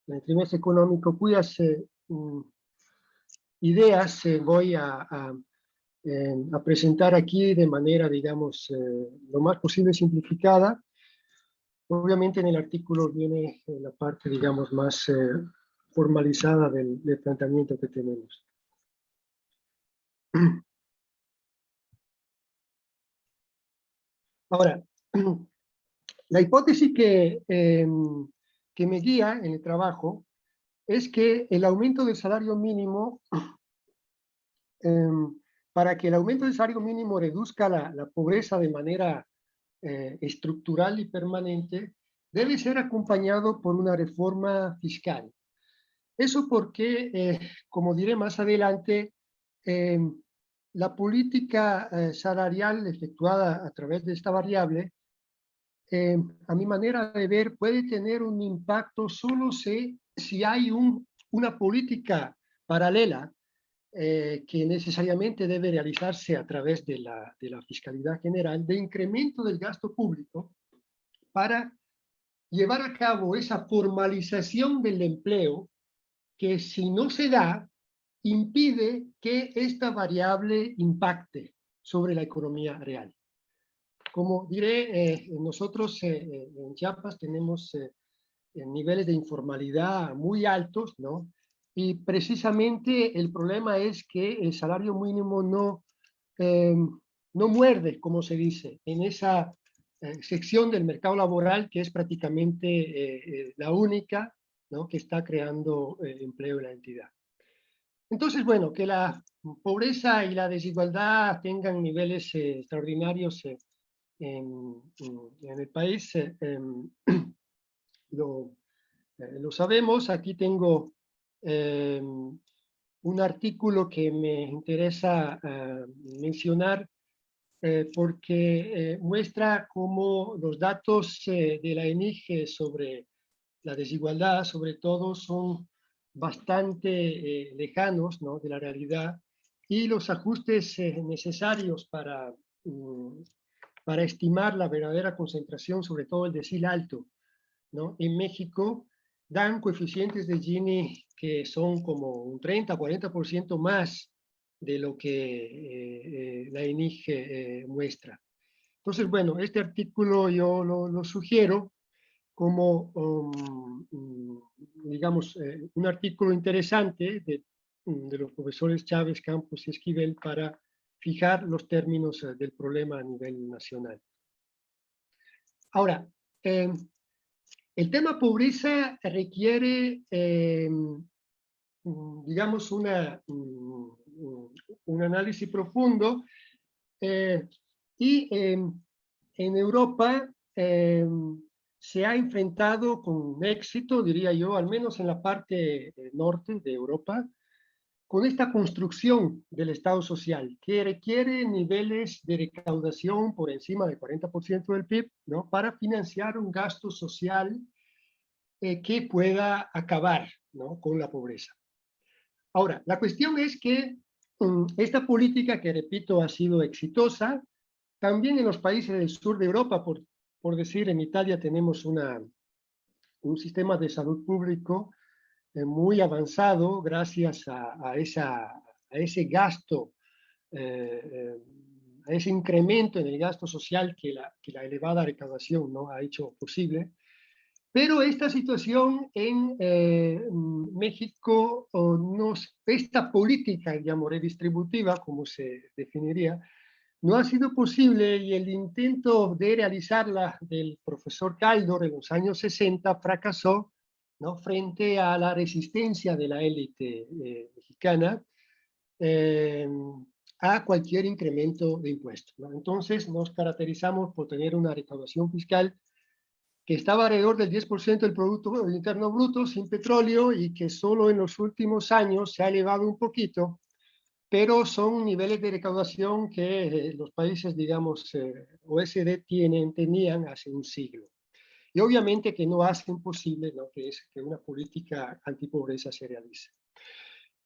en el Trimestre Económico, cuyas ideas voy a presentar aquí de manera, digamos, lo más posible simplificada. Obviamente en el artículo viene la parte, digamos, más formalizada del planteamiento que tenemos. Ahora, la hipótesis que me guía en el trabajo es que el aumento del salario mínimo, para que el aumento del salario mínimo reduzca la pobreza de manera estructural y permanente, debe ser acompañado por una reforma fiscal. Eso porque, como diré más adelante, la política salarial efectuada a través de esta variable, a mi manera de ver, puede tener un impacto solo si hay una política paralela que necesariamente debe realizarse a través de la fiscalidad general, de incremento del gasto público para llevar a cabo esa formalización del empleo que, si no se da, impide que esta variable impacte sobre la economía real. como diré, nosotros en Chiapas tenemos niveles de informalidad muy altos, ¿no? Y precisamente el problema es que el salario mínimo no muerde, como se dice, en esa sección del mercado laboral que es prácticamente la única, ¿no?, que está creando empleo en la entidad. Entonces, bueno, que la pobreza y la desigualdad tengan niveles extraordinarios en el país, lo sabemos. Aquí tengo un artículo que me interesa mencionar porque muestra cómo los datos de la ENIG sobre la desigualdad, sobre todo, son bastante lejanos, ¿no?, de la realidad, y los ajustes necesarios para estimar la verdadera concentración, sobre todo el decil alto, ¿no?, en México, dan coeficientes de Gini que son como un 30-40% más de lo que la ENIG muestra. Entonces, bueno, este artículo yo lo sugiero como, digamos, un artículo interesante de los profesores Chávez, Campos y Esquivel para fijar los términos del problema a nivel nacional. Ahora, el tema pobreza requiere, digamos, un análisis profundo y en Europa se ha enfrentado con éxito, diría yo, al menos en la parte norte de Europa, con esta construcción del Estado social, que requiere niveles de recaudación por encima del 40% del PIB, ¿no?, para financiar un gasto social que pueda acabar, ¿no?, con la pobreza. Ahora, la cuestión es que esta política, que repito, ha sido exitosa, también en los países del sur de Europa, por decir, en Italia tenemos un sistema de salud público muy avanzado gracias a ese gasto, a ese incremento en el gasto social que la elevada recaudación, ¿no?, ha hecho posible. Pero esta situación en México, esta política, digamos, redistributiva, como se definiría, no ha sido posible, y el intento de realizarla del profesor Caldor en los años 60 fracasó, ¿no?, frente a la resistencia de la élite mexicana a cualquier incremento de impuestos, ¿no? Entonces nos caracterizamos por tener una recaudación fiscal que estaba alrededor del 10% del Producto Interno Bruto sin petróleo, y que solo en los últimos años se ha elevado un poquito, pero son niveles de recaudación que los países, digamos, OECD tenían hace un siglo. Y obviamente que no hacen posible, ¿no?, que una política antipobreza se realice.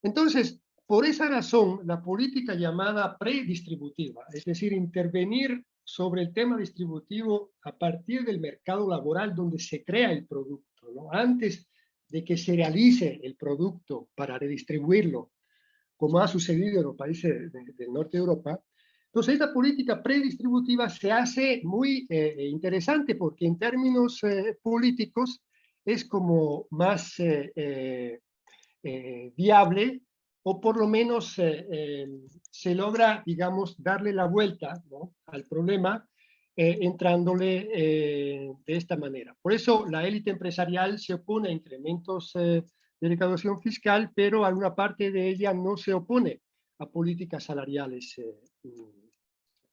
Entonces, por esa razón, la política llamada predistributiva, es decir, intervenir sobre el tema distributivo a partir del mercado laboral donde se crea el producto, ¿no?, antes de que se realice el producto para redistribuirlo, como ha sucedido en los países del norte de Europa. Entonces, esta política predistributiva se hace muy interesante, porque en términos políticos es como más viable, o por lo menos se logra, digamos, darle la vuelta, ¿no?, al problema, entrándole de esta manera. Por eso la élite empresarial se opone a incrementos de recaudación fiscal, pero alguna parte de ella no se opone a políticas salariales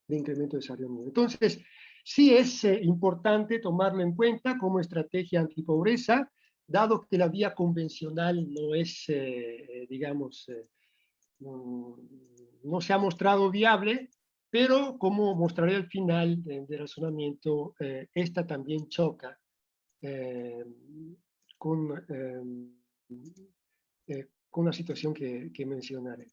de incremento de salario mínimo. Entonces, sí es importante tomarlo en cuenta como estrategia antipobreza, dado que la vía convencional no es, digamos, no se ha mostrado viable, pero como mostraré al final de razonamiento, esta también choca con la situación que mencionaré.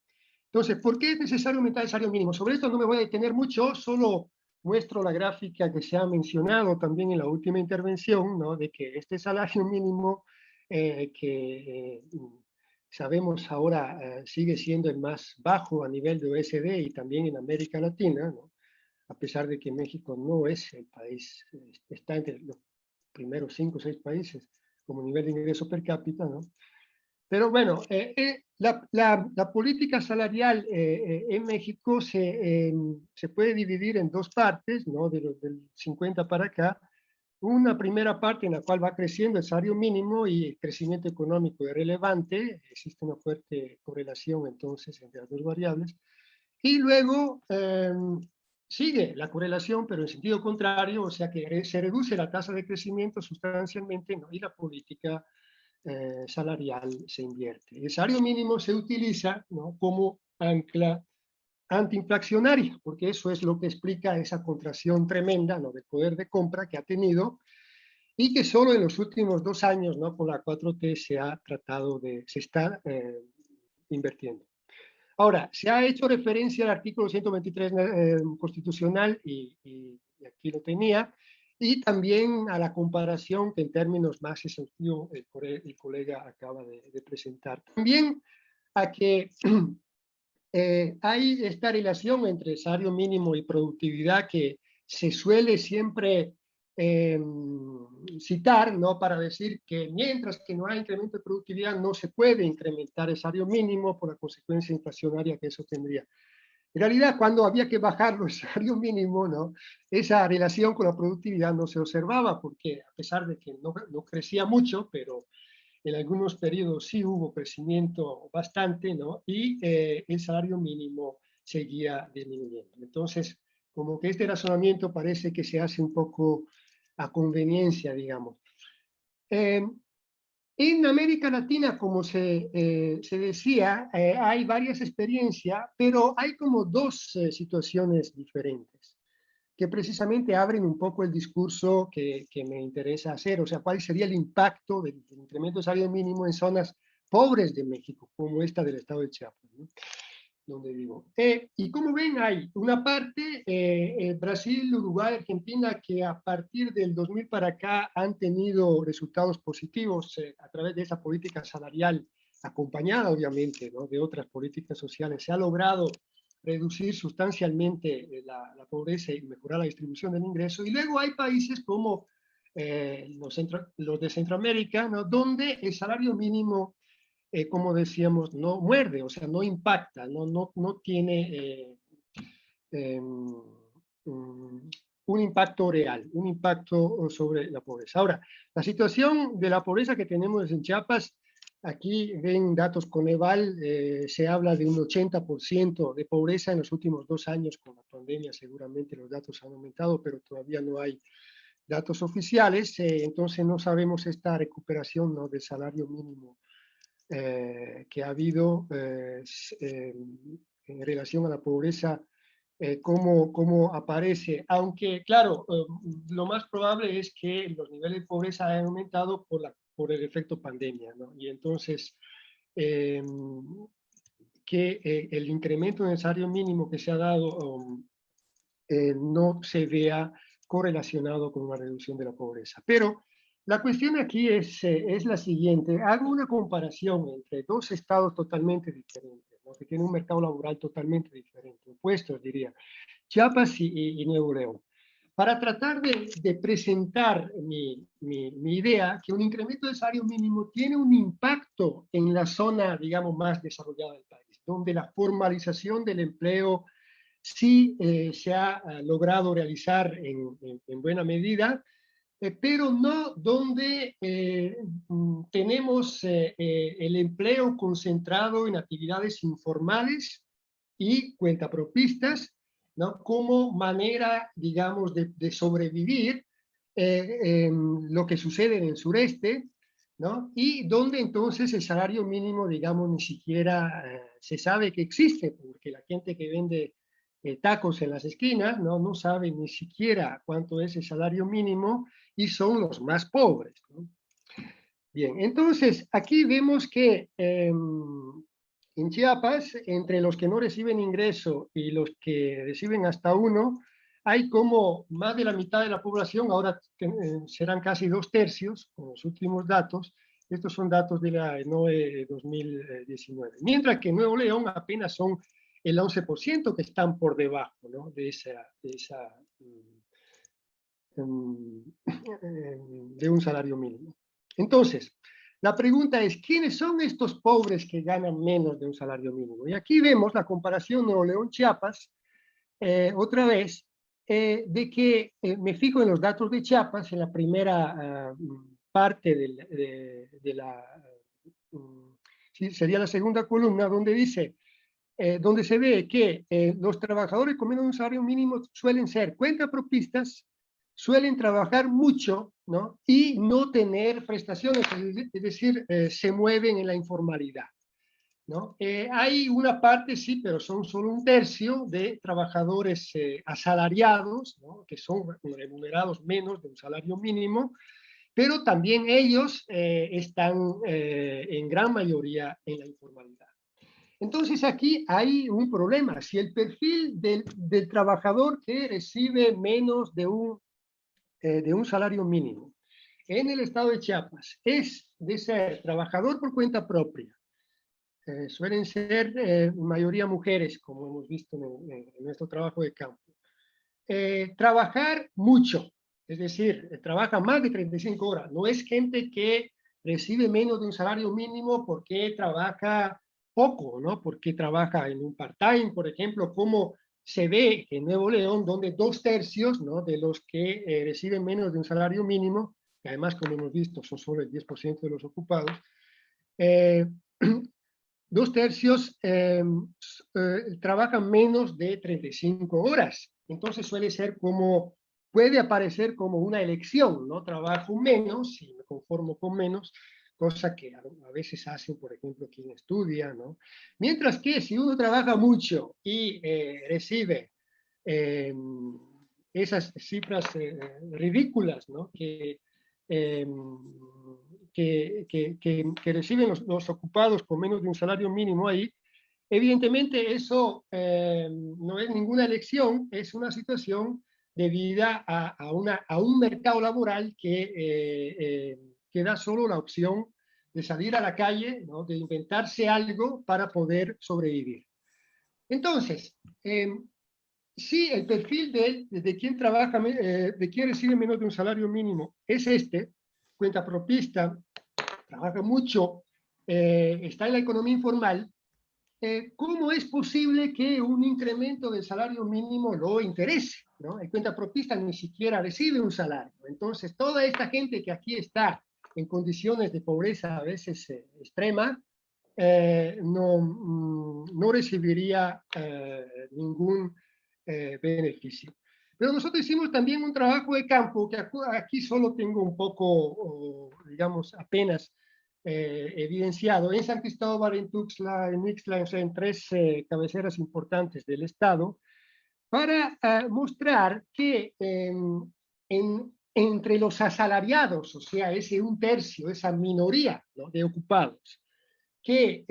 Entonces, ¿por qué es necesario aumentar el salario mínimo? Sobre esto no me voy a detener mucho, solo muestro la gráfica que se ha mencionado también en la última intervención, ¿no?, de que este salario mínimo sabemos ahora sigue siendo el más bajo a nivel de OECD y también en América Latina, ¿no?, a pesar de que México no es el país, está entre los primeros 5 o 6 países como nivel de ingreso per cápita, ¿no? Pero bueno, la política salarial en México se puede dividir en dos partes, ¿no? Del 50 para acá. Una primera parte en la cual va creciendo el salario mínimo y el crecimiento económico es relevante, existe una fuerte correlación entonces entre las dos variables, y luego sigue la correlación, pero en sentido contrario, o sea que se reduce la tasa de crecimiento sustancialmente, ¿no? Y la política salarial se invierte. El salario mínimo se utiliza, ¿no? Como ancla antiinflacionaria, porque eso es lo que explica esa contracción tremenda, ¿no? Del poder de compra que ha tenido y que solo en los últimos 2 años, ¿no? Con la 4T se está invirtiendo. Ahora, se ha hecho referencia al artículo 123 constitucional y aquí lo tenía, y también a la comparación que en términos más exhaustivos el colega acaba de presentar. También a que hay esta relación entre salario mínimo y productividad que se suele siempre citar, ¿no? Para decir que mientras que no hay incremento de productividad no se puede incrementar el salario mínimo por la consecuencia inflacionaria que eso tendría. En realidad, cuando había que bajarlo el salario mínimo, ¿no? Esa relación con la productividad no se observaba, porque a pesar de que no crecía mucho, pero en algunos periodos sí hubo crecimiento bastante, ¿no? Y el salario mínimo seguía disminuyendo. Entonces, como que este razonamiento parece que se hace un poco a conveniencia, digamos. En América Latina, como se decía, hay varias experiencias, pero hay como dos situaciones diferentes que precisamente abren un poco el discurso que me interesa hacer, o sea, cuál sería el impacto del incremento del salario mínimo en zonas pobres de México, como esta del estado de Chiapas, ¿no? Donde vivo. Y como ven, hay una parte, Brasil, Uruguay, Argentina, que a partir del 2000 para acá han tenido resultados positivos a través de esa política salarial, acompañada obviamente, ¿no? De otras políticas sociales. Se ha logrado reducir sustancialmente la pobreza y mejorar la distribución del ingreso. Y luego hay países como los de Centroamérica, ¿no? Donde el salario mínimo como decíamos, no muerde, o sea, no impacta, no tiene un impacto real, un impacto sobre la pobreza. Ahora, la situación de la pobreza que tenemos en Chiapas, aquí ven datos Coneval, se habla de un 80% de pobreza en los últimos 2 años con la pandemia, seguramente los datos han aumentado, pero todavía no hay datos oficiales, entonces no sabemos esta recuperación, ¿no? Del salario mínimo que ha habido en relación a la pobreza, cómo aparece. Aunque, claro, lo más probable es que los niveles de pobreza hayan aumentado por el efecto pandemia, ¿no? Y entonces, que el incremento en el salario mínimo que se ha dado no se vea correlacionado con una reducción de la pobreza. Pero la cuestión aquí es la siguiente. Hago una comparación entre 2 estados totalmente diferentes, ¿no? Que tienen un mercado laboral totalmente diferente, opuestos diría, Chiapas y Nuevo León, para tratar de presentar mi idea que un incremento del salario mínimo tiene un impacto en la zona, digamos, más desarrollada del país, donde la formalización del empleo sí se ha logrado realizar en buena medida, pero no donde tenemos el empleo concentrado en actividades informales y cuentapropistas, ¿no? Como manera, digamos, de sobrevivir lo que sucede en el sureste, ¿no? Y donde entonces el salario mínimo, digamos, ni siquiera se sabe que existe, porque la gente que vende tacos en las esquinas, no sabe ni siquiera cuánto es el salario mínimo y son los más pobres, ¿no? Bien, entonces aquí vemos que en Chiapas, entre los que no reciben ingreso y los que reciben hasta 1, hay como más de la mitad de la población, ahora serán casi 2/3 con los últimos datos. Estos son datos de la NOE 2019. Mientras que en Nuevo León apenas son el 11% que están por debajo, ¿no? de un salario mínimo. Entonces, la pregunta es, ¿quiénes son estos pobres que ganan menos de un salario mínimo? Y aquí vemos la comparación Nuevo León-Chiapas, otra vez, de que me fijo en los datos de Chiapas, en la primera parte de la... sí, sería la segunda columna, donde dice, donde se ve que los trabajadores con menos de un salario mínimo suelen ser cuentapropistas, suelen trabajar mucho, ¿no? Y no tener prestaciones, es decir, se mueven en la informalidad, ¿no? Hay una parte, sí, pero son solo un tercio de trabajadores asalariados, ¿no? Que son remunerados menos de un salario mínimo, pero también ellos están en gran mayoría en la informalidad. Entonces aquí hay un problema. Si el perfil del trabajador que recibe menos de un salario mínimo en el estado de Chiapas es de ser trabajador por cuenta propia, suelen ser mayoría mujeres, como hemos visto en nuestro trabajo de campo, trabajar mucho, es decir, trabaja más de 35 horas, no es gente que recibe menos de un salario mínimo porque trabaja poco, ¿no? Porque trabaja en un part-time, por ejemplo, como se ve en Nuevo León, donde 2/3, ¿no? de los que reciben menos de un salario mínimo, que además, como hemos visto, son solo el 10% de los ocupados, 2/3 trabajan menos de 35 horas. Entonces suele ser como, puede aparecer como una elección, ¿no? Trabajo menos y me conformo con menos, cosa que a veces hacen, por ejemplo, quien estudia, ¿no? Mientras que si uno trabaja mucho y recibe esas cifras ridículas, ¿no? Que reciben los ocupados con menos de un salario mínimo ahí, evidentemente eso no es ninguna elección, es una situación debida a un mercado laboral que da solo la opción de salir a la calle, ¿no? De inventarse algo para poder sobrevivir. Entonces, si el perfil de quien trabaja, de quien recibe menos de un salario mínimo es cuentapropista, trabaja mucho, está en la economía informal, ¿cómo es posible que un incremento del salario mínimo lo interese? ¿No? El cuentapropista ni siquiera recibe un salario. Entonces, toda esta gente que aquí está en condiciones de pobreza a veces extrema, no recibiría ningún beneficio. Pero nosotros hicimos también un trabajo de campo, que aquí solo tengo un poco, digamos, apenas evidenciado, en San Cristóbal, en Tuxtla, en Ixtla, en 3 cabeceras importantes del estado, para mostrar que entre los asalariados, o sea, ese 1/3, esa minoría, ¿no? de ocupados, que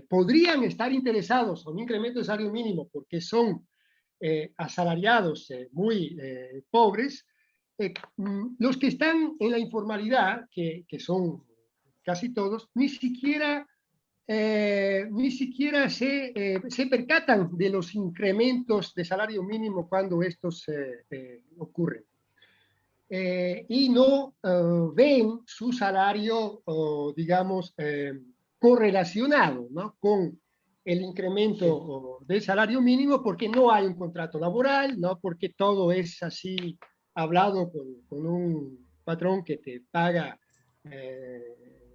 podrían estar interesados en un incremento de salario mínimo porque son asalariados muy pobres, los que están en la informalidad, que son casi todos, ni siquiera se percatan de los incrementos de salario mínimo cuando estos ocurren. Y no ven su salario, digamos, correlacionado, ¿no? con el incremento del salario mínimo, porque no hay un contrato laboral, ¿no? Porque todo es así hablado con un patrón que te paga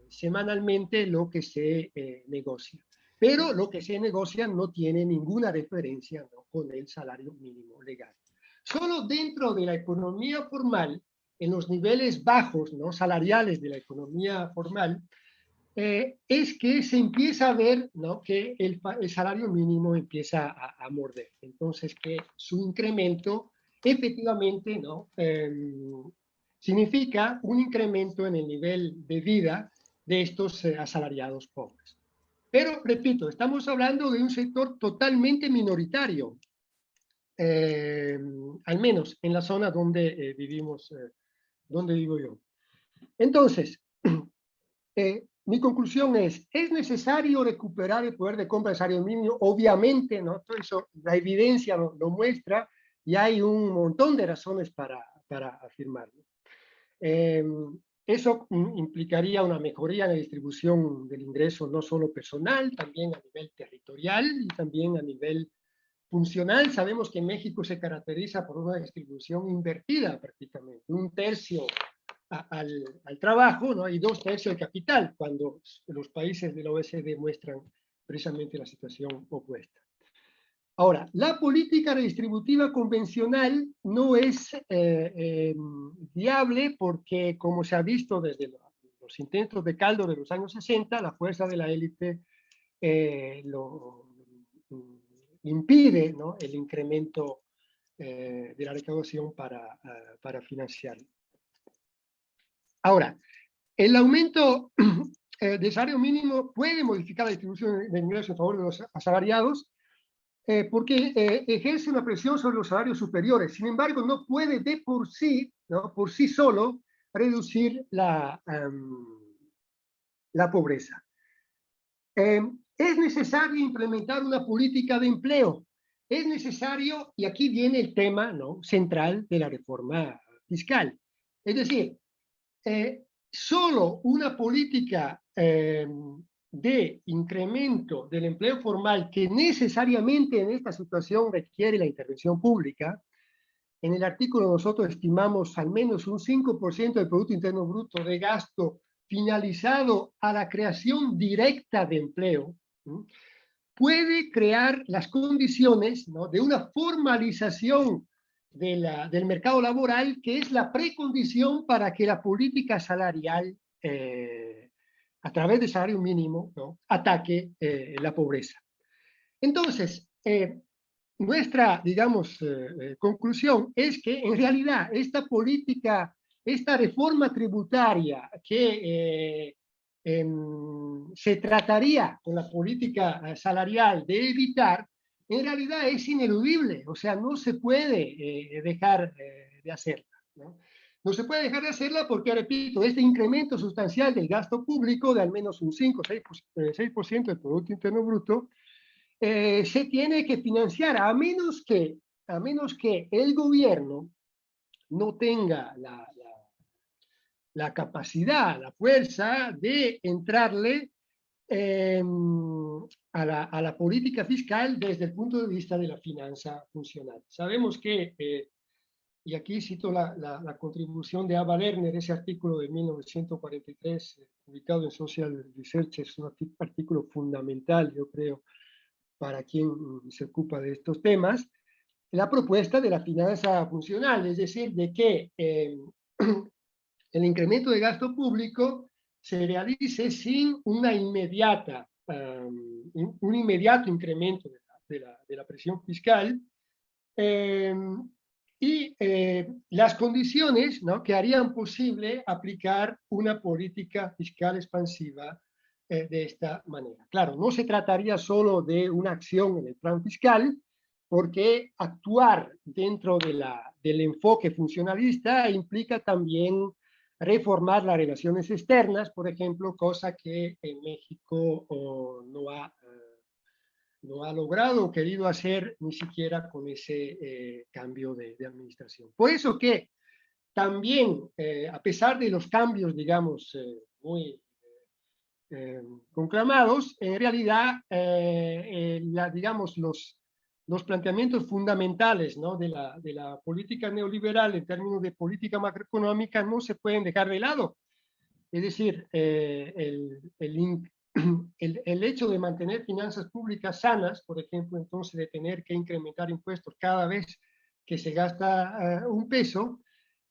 semanalmente lo que se negocia. Pero lo que se negocia no tiene ninguna referencia, ¿no? con el salario mínimo legal. Solo dentro de la economía formal, en los niveles bajos, ¿no? salariales de la economía formal, es que se empieza a ver, ¿no? que el salario mínimo empieza a morder. Entonces, que su incremento efectivamente, ¿no? Significa un incremento en el nivel de vida de estos asalariados pobres. Pero, repito, estamos hablando de un sector totalmente minoritario, al menos en la zona donde vivimos, donde vivo yo. Entonces, mi conclusión es necesario recuperar el poder de compra del salario mínimo, obviamente, ¿no? Todo eso, la evidencia lo muestra, y hay un montón de razones para afirmarlo. Eso implicaría una mejoría en la distribución del ingreso, no solo personal, también a nivel territorial y también a nivel funcional. Sabemos que México se caracteriza por una distribución invertida prácticamente, 1/3 al trabajo, ¿no? Y 2/3 al capital, cuando los países de la OECD muestran precisamente la situación opuesta. Ahora, la política redistributiva convencional no es viable porque, como se ha visto desde los intentos de Caldo de los años 60, la fuerza de la élite lo impide, ¿no?, el incremento de la recaudación para financiarlo. Ahora, el aumento del salario mínimo puede modificar la distribución de ingresos en favor de los asalariados, porque ejerce una presión sobre los salarios superiores. Sin embargo, no puede de por sí, ¿no?, por sí solo, reducir la pobreza. Es necesario implementar una política de empleo. Es necesario, y aquí viene el tema, ¿no?, central de la reforma fiscal. Es decir, solo una política de incremento del empleo formal, que necesariamente en esta situación requiere la intervención pública. En el artículo nosotros estimamos al menos un 5% del Producto Interno Bruto de gasto finalizado a la creación directa de empleo, ¿sí?, puede crear las condiciones, ¿no?, de una formalización del mercado laboral, que es la precondición para que la política salarial, a través del salario mínimo, ¿no?, ataque la pobreza. Entonces, nuestra, digamos, conclusión es que en realidad esta política, esta reforma tributaria que se trataría con la política salarial de evitar, en realidad es ineludible. O sea, no se puede dejar de hacerla, ¿no? No se puede dejar de hacerla porque, repito, este incremento sustancial del gasto público de al menos un 5 o 6% del Producto Interno Bruto se tiene que financiar, a menos que el gobierno no tenga la capacidad, la fuerza de entrarle a la política fiscal desde el punto de vista de la finanza funcional. Sabemos que, y aquí cito la contribución de Ava Lerner, ese artículo de 1943, publicado en Social Research, es un artículo fundamental, yo creo, para quien se ocupa de estos temas, la propuesta de la finanza funcional, es decir, de que el incremento de gasto público se realice sin un inmediato incremento de la presión fiscal, y las condiciones, ¿no?, que harían posible aplicar una política fiscal expansiva de esta manera. Claro, no se trataría solo de una acción en el plan fiscal, porque actuar dentro del enfoque funcionalista implica también reformar las relaciones externas, por ejemplo, cosa que en México no ha logrado o querido hacer ni siquiera con ese cambio de administración. Por eso que también, a pesar de los cambios, digamos, muy conclamados, en realidad, digamos, los planteamientos fundamentales, ¿no?, de la política neoliberal en términos de política macroeconómica no se pueden dejar de lado. Es decir, el hecho de mantener finanzas públicas sanas, por ejemplo, entonces de tener que incrementar impuestos cada vez que se gasta un peso,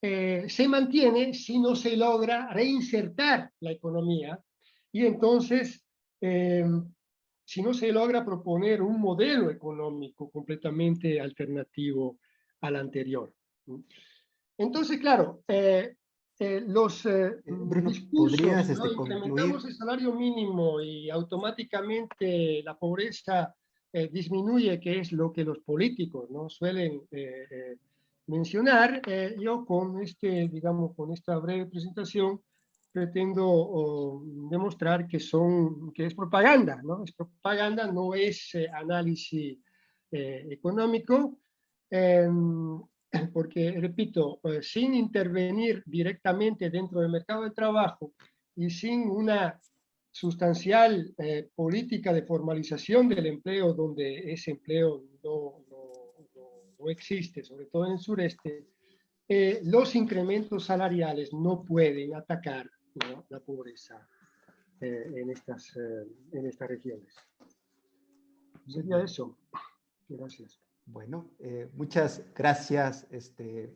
se mantiene si no se logra reinsertar la economía, y entonces si no se logra proponer un modelo económico completamente alternativo al anterior. Entonces, claro, los Bruno, discursos, ¿podrías ¿no?, concluir? incrementamos el salario mínimo y automáticamente la pobreza disminuye, que es lo que los políticos, ¿no?, suelen mencionar. Yo con digamos, con esta breve presentación pretendo demostrar que es propaganda, ¿no? Es propaganda, no es análisis económico, porque, repito, sin intervenir directamente dentro del mercado de trabajo y sin una sustancial política de formalización del empleo, donde ese empleo no existe, sobre todo en el sureste, los incrementos salariales no pueden atacar, ¿no?, la pobreza en estas regiones. Sería eso. Gracias. Bueno, muchas gracias,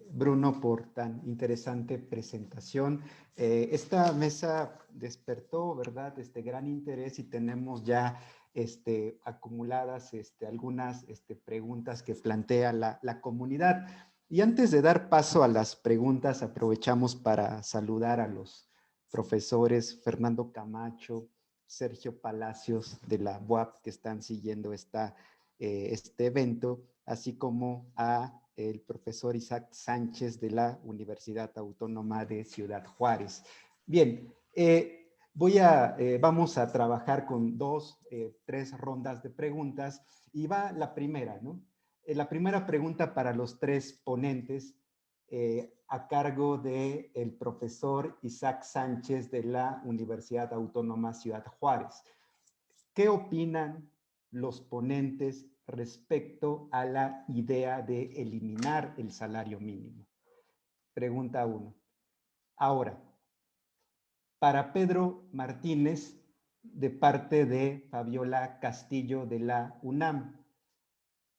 Bruno, por tan interesante presentación. Esta mesa despertó, ¿verdad?, gran interés y tenemos ya acumuladas algunas preguntas que plantea la comunidad. Y antes de dar paso a las preguntas, aprovechamos para saludar a los profesores Fernando Camacho, Sergio Palacios de la UAP que están siguiendo este evento, así como a el profesor Isaac Sánchez de la Universidad Autónoma de Ciudad Juárez. Bien, vamos a trabajar con 3 rondas de preguntas y va la primera, ¿no? La primera pregunta para los 3 ponentes a cargo del profesor Isaac Sánchez de la Universidad Autónoma Ciudad Juárez. ¿Qué opinan los ponentes respecto a la idea de eliminar el salario mínimo? Pregunta 1. Ahora, para Pedro Martínez, de parte de Fabiola Castillo de la UNAM,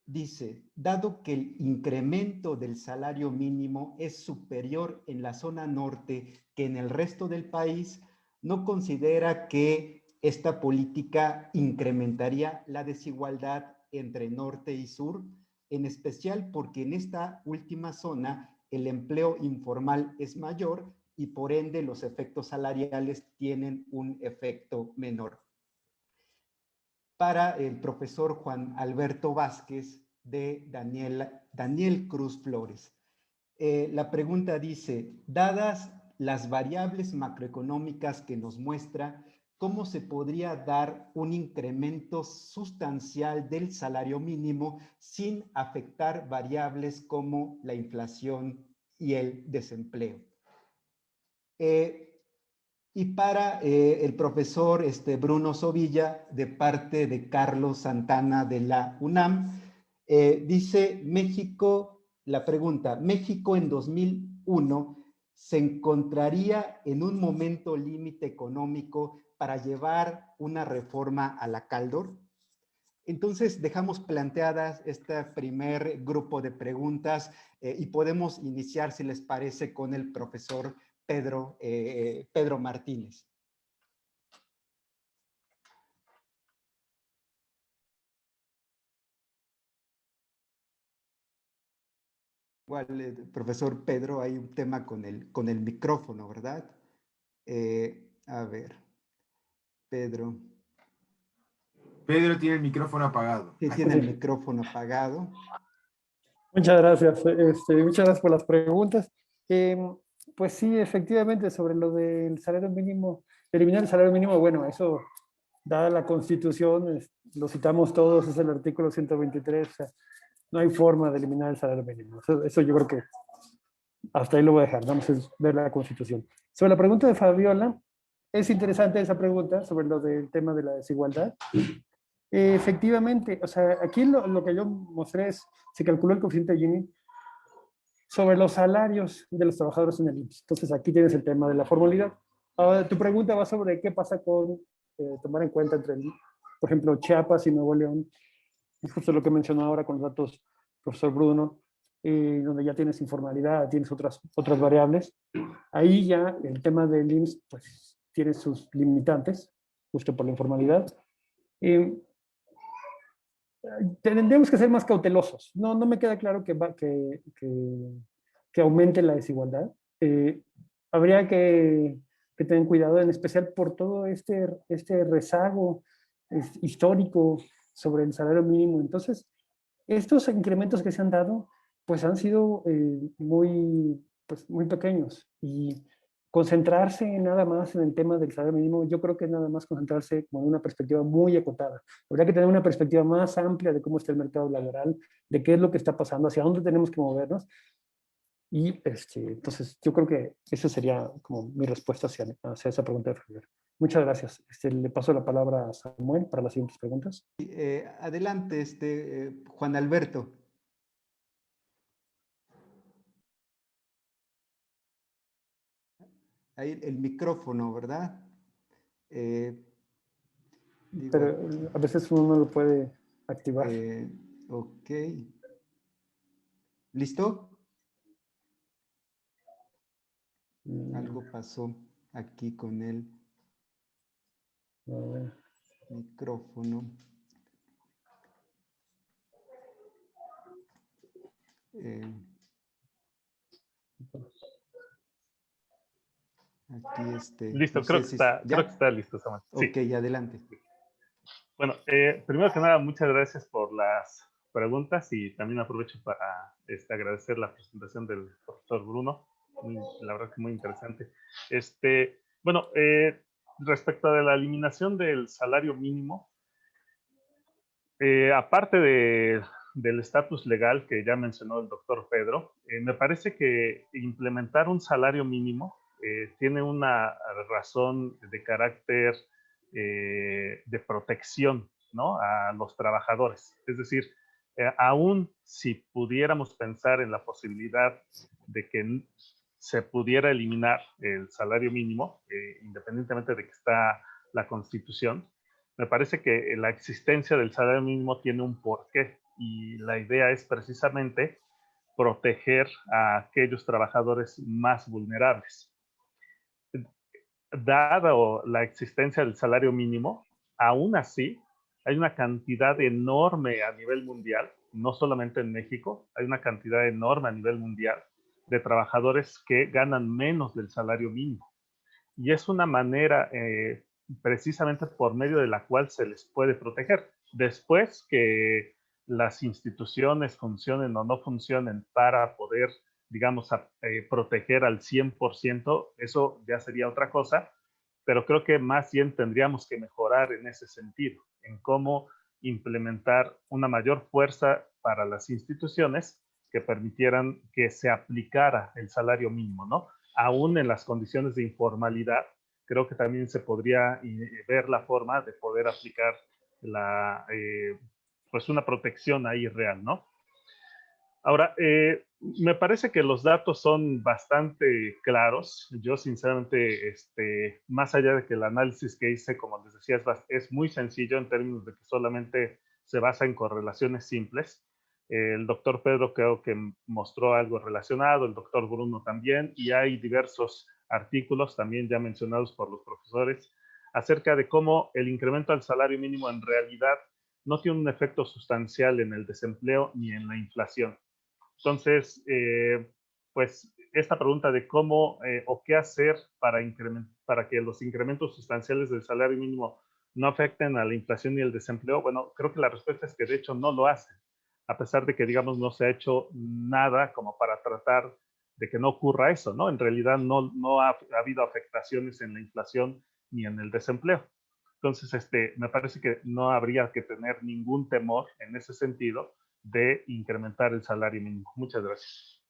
dice, dado que el incremento del salario mínimo es superior en la zona norte que en el resto del país, ¿no considera que esta política incrementaría la desigualdad entre norte y sur? En especial porque en esta última zona el empleo informal es mayor y por ende los efectos salariales tienen un efecto menor. Para el profesor Juan Alberto Vázquez de Daniel Cruz Flores. La pregunta dice, dadas las variables macroeconómicas que nos muestra, ¿cómo se podría dar un incremento sustancial del salario mínimo sin afectar variables como la inflación y el desempleo? Y para el profesor Bruno Sovilla, de parte de Carlos Santana de la UNAM, dice México, la pregunta, ¿México en 2001 se encontraría en un momento límite económico para llevar una reforma a la Caldor? Entonces dejamos planteadas este primer grupo de preguntas y podemos iniciar, si les parece, con el profesor Pedro Martínez. Igual, profesor Pedro, hay un tema con el micrófono, ¿verdad? A ver, Pedro. Pedro tiene el micrófono apagado. Sí, tiene el micrófono apagado. Muchas gracias. Muchas gracias por las preguntas. Pues sí, efectivamente, sobre lo del salario mínimo, eliminar el salario mínimo, bueno, eso, dada la Constitución, lo citamos todos, es el artículo 123, o sea, no hay forma de eliminar el salario mínimo. Eso yo creo que hasta ahí lo voy a dejar, vamos a ver la Constitución. Sobre la pregunta de Fabiola, es interesante esa pregunta sobre lo del tema de la desigualdad. Efectivamente, o sea, aquí lo que yo mostré es, se calculó el coeficiente Gini sobre los salarios de los trabajadores en el IMSS. Entonces aquí tienes el tema de la formalidad. Ahora, tu pregunta va sobre qué pasa con tomar en cuenta entre, por ejemplo, Chiapas y Nuevo León. Es justo lo que mencionó ahora con los datos profesor Bruno, donde ya tienes informalidad, tienes otras variables. Ahí ya el tema del IMSS pues, tiene sus limitantes, justo por la informalidad. Tendríamos que ser más cautelosos. No me queda claro que aumente la desigualdad. Habría que tener cuidado, en especial por todo este rezago histórico sobre el salario mínimo. Entonces, estos incrementos que se han dado, pues han sido muy pequeños. Y concentrarse nada más en el tema del salario mínimo, yo creo que es nada más concentrarse como en una perspectiva muy acotada. Habría que tener una perspectiva más amplia de cómo está el mercado laboral, de qué es lo que está pasando, hacia dónde tenemos que movernos. Y entonces yo creo que esa sería como mi respuesta hacia esa pregunta de Javier. Muchas gracias. Le paso la palabra a Samuel para las siguientes preguntas. Adelante, Juan Alberto. Ahí el micrófono, ¿verdad? Pero a veces uno no lo puede activar. Ok. ¿Listo? Algo pasó aquí con el micrófono. Aquí Listo, no creo sé que si creo que está listo, Samuel. Sí. Ok, adelante. Bueno, primero que nada, muchas gracias por las preguntas y también aprovecho para agradecer la presentación del profesor Bruno. La verdad que muy interesante. Bueno, respecto a la eliminación del salario mínimo, aparte del estatus legal que ya mencionó el doctor Pedro, me parece que implementar un salario mínimo tiene una razón de carácter de protección, ¿no?, a los trabajadores. Es decir, aún si pudiéramos pensar en la posibilidad de que se pudiera eliminar el salario mínimo, independientemente de que está la Constitución, me parece que la existencia del salario mínimo tiene un porqué y la idea es precisamente proteger a aquellos trabajadores más vulnerables. Dado la existencia del salario mínimo, aún así hay una cantidad enorme a nivel mundial, no solamente en México, hay una cantidad enorme a nivel mundial de trabajadores que ganan menos del salario mínimo. Y es una manera precisamente por medio de la cual se les puede proteger. Después que las instituciones funcionen o no funcionen para poder, digamos, proteger al 100%, eso ya sería otra cosa, pero creo que más bien tendríamos que mejorar en ese sentido, en cómo implementar una mayor fuerza para las instituciones que permitieran que se aplicara el salario mínimo, ¿no? Aún en las condiciones de informalidad, creo que también se podría ver la forma de poder aplicar pues una protección ahí real, ¿no? Ahora, me parece que los datos son bastante claros. Yo, sinceramente, más allá de que el análisis que hice, como les decía, es muy sencillo en términos de que solamente se basa en correlaciones simples. El doctor Pedro creo que mostró algo relacionado, el doctor Bruno también, y hay diversos artículos también ya mencionados por los profesores acerca de cómo el incremento al salario mínimo en realidad no tiene un efecto sustancial en el desempleo ni en la inflación. Entonces, pues esta pregunta de cómo o qué hacer para que los incrementos sustanciales del salario mínimo no afecten a la inflación y el desempleo, bueno, creo que la respuesta es que de hecho no lo hacen, a pesar de que, digamos, no se ha hecho nada como para tratar de que no ocurra eso, ¿no? En realidad no ha habido afectaciones en la inflación ni en el desempleo. Entonces, me parece que no habría que tener ningún temor en ese sentido de incrementar el salario mínimo. Muchas gracias.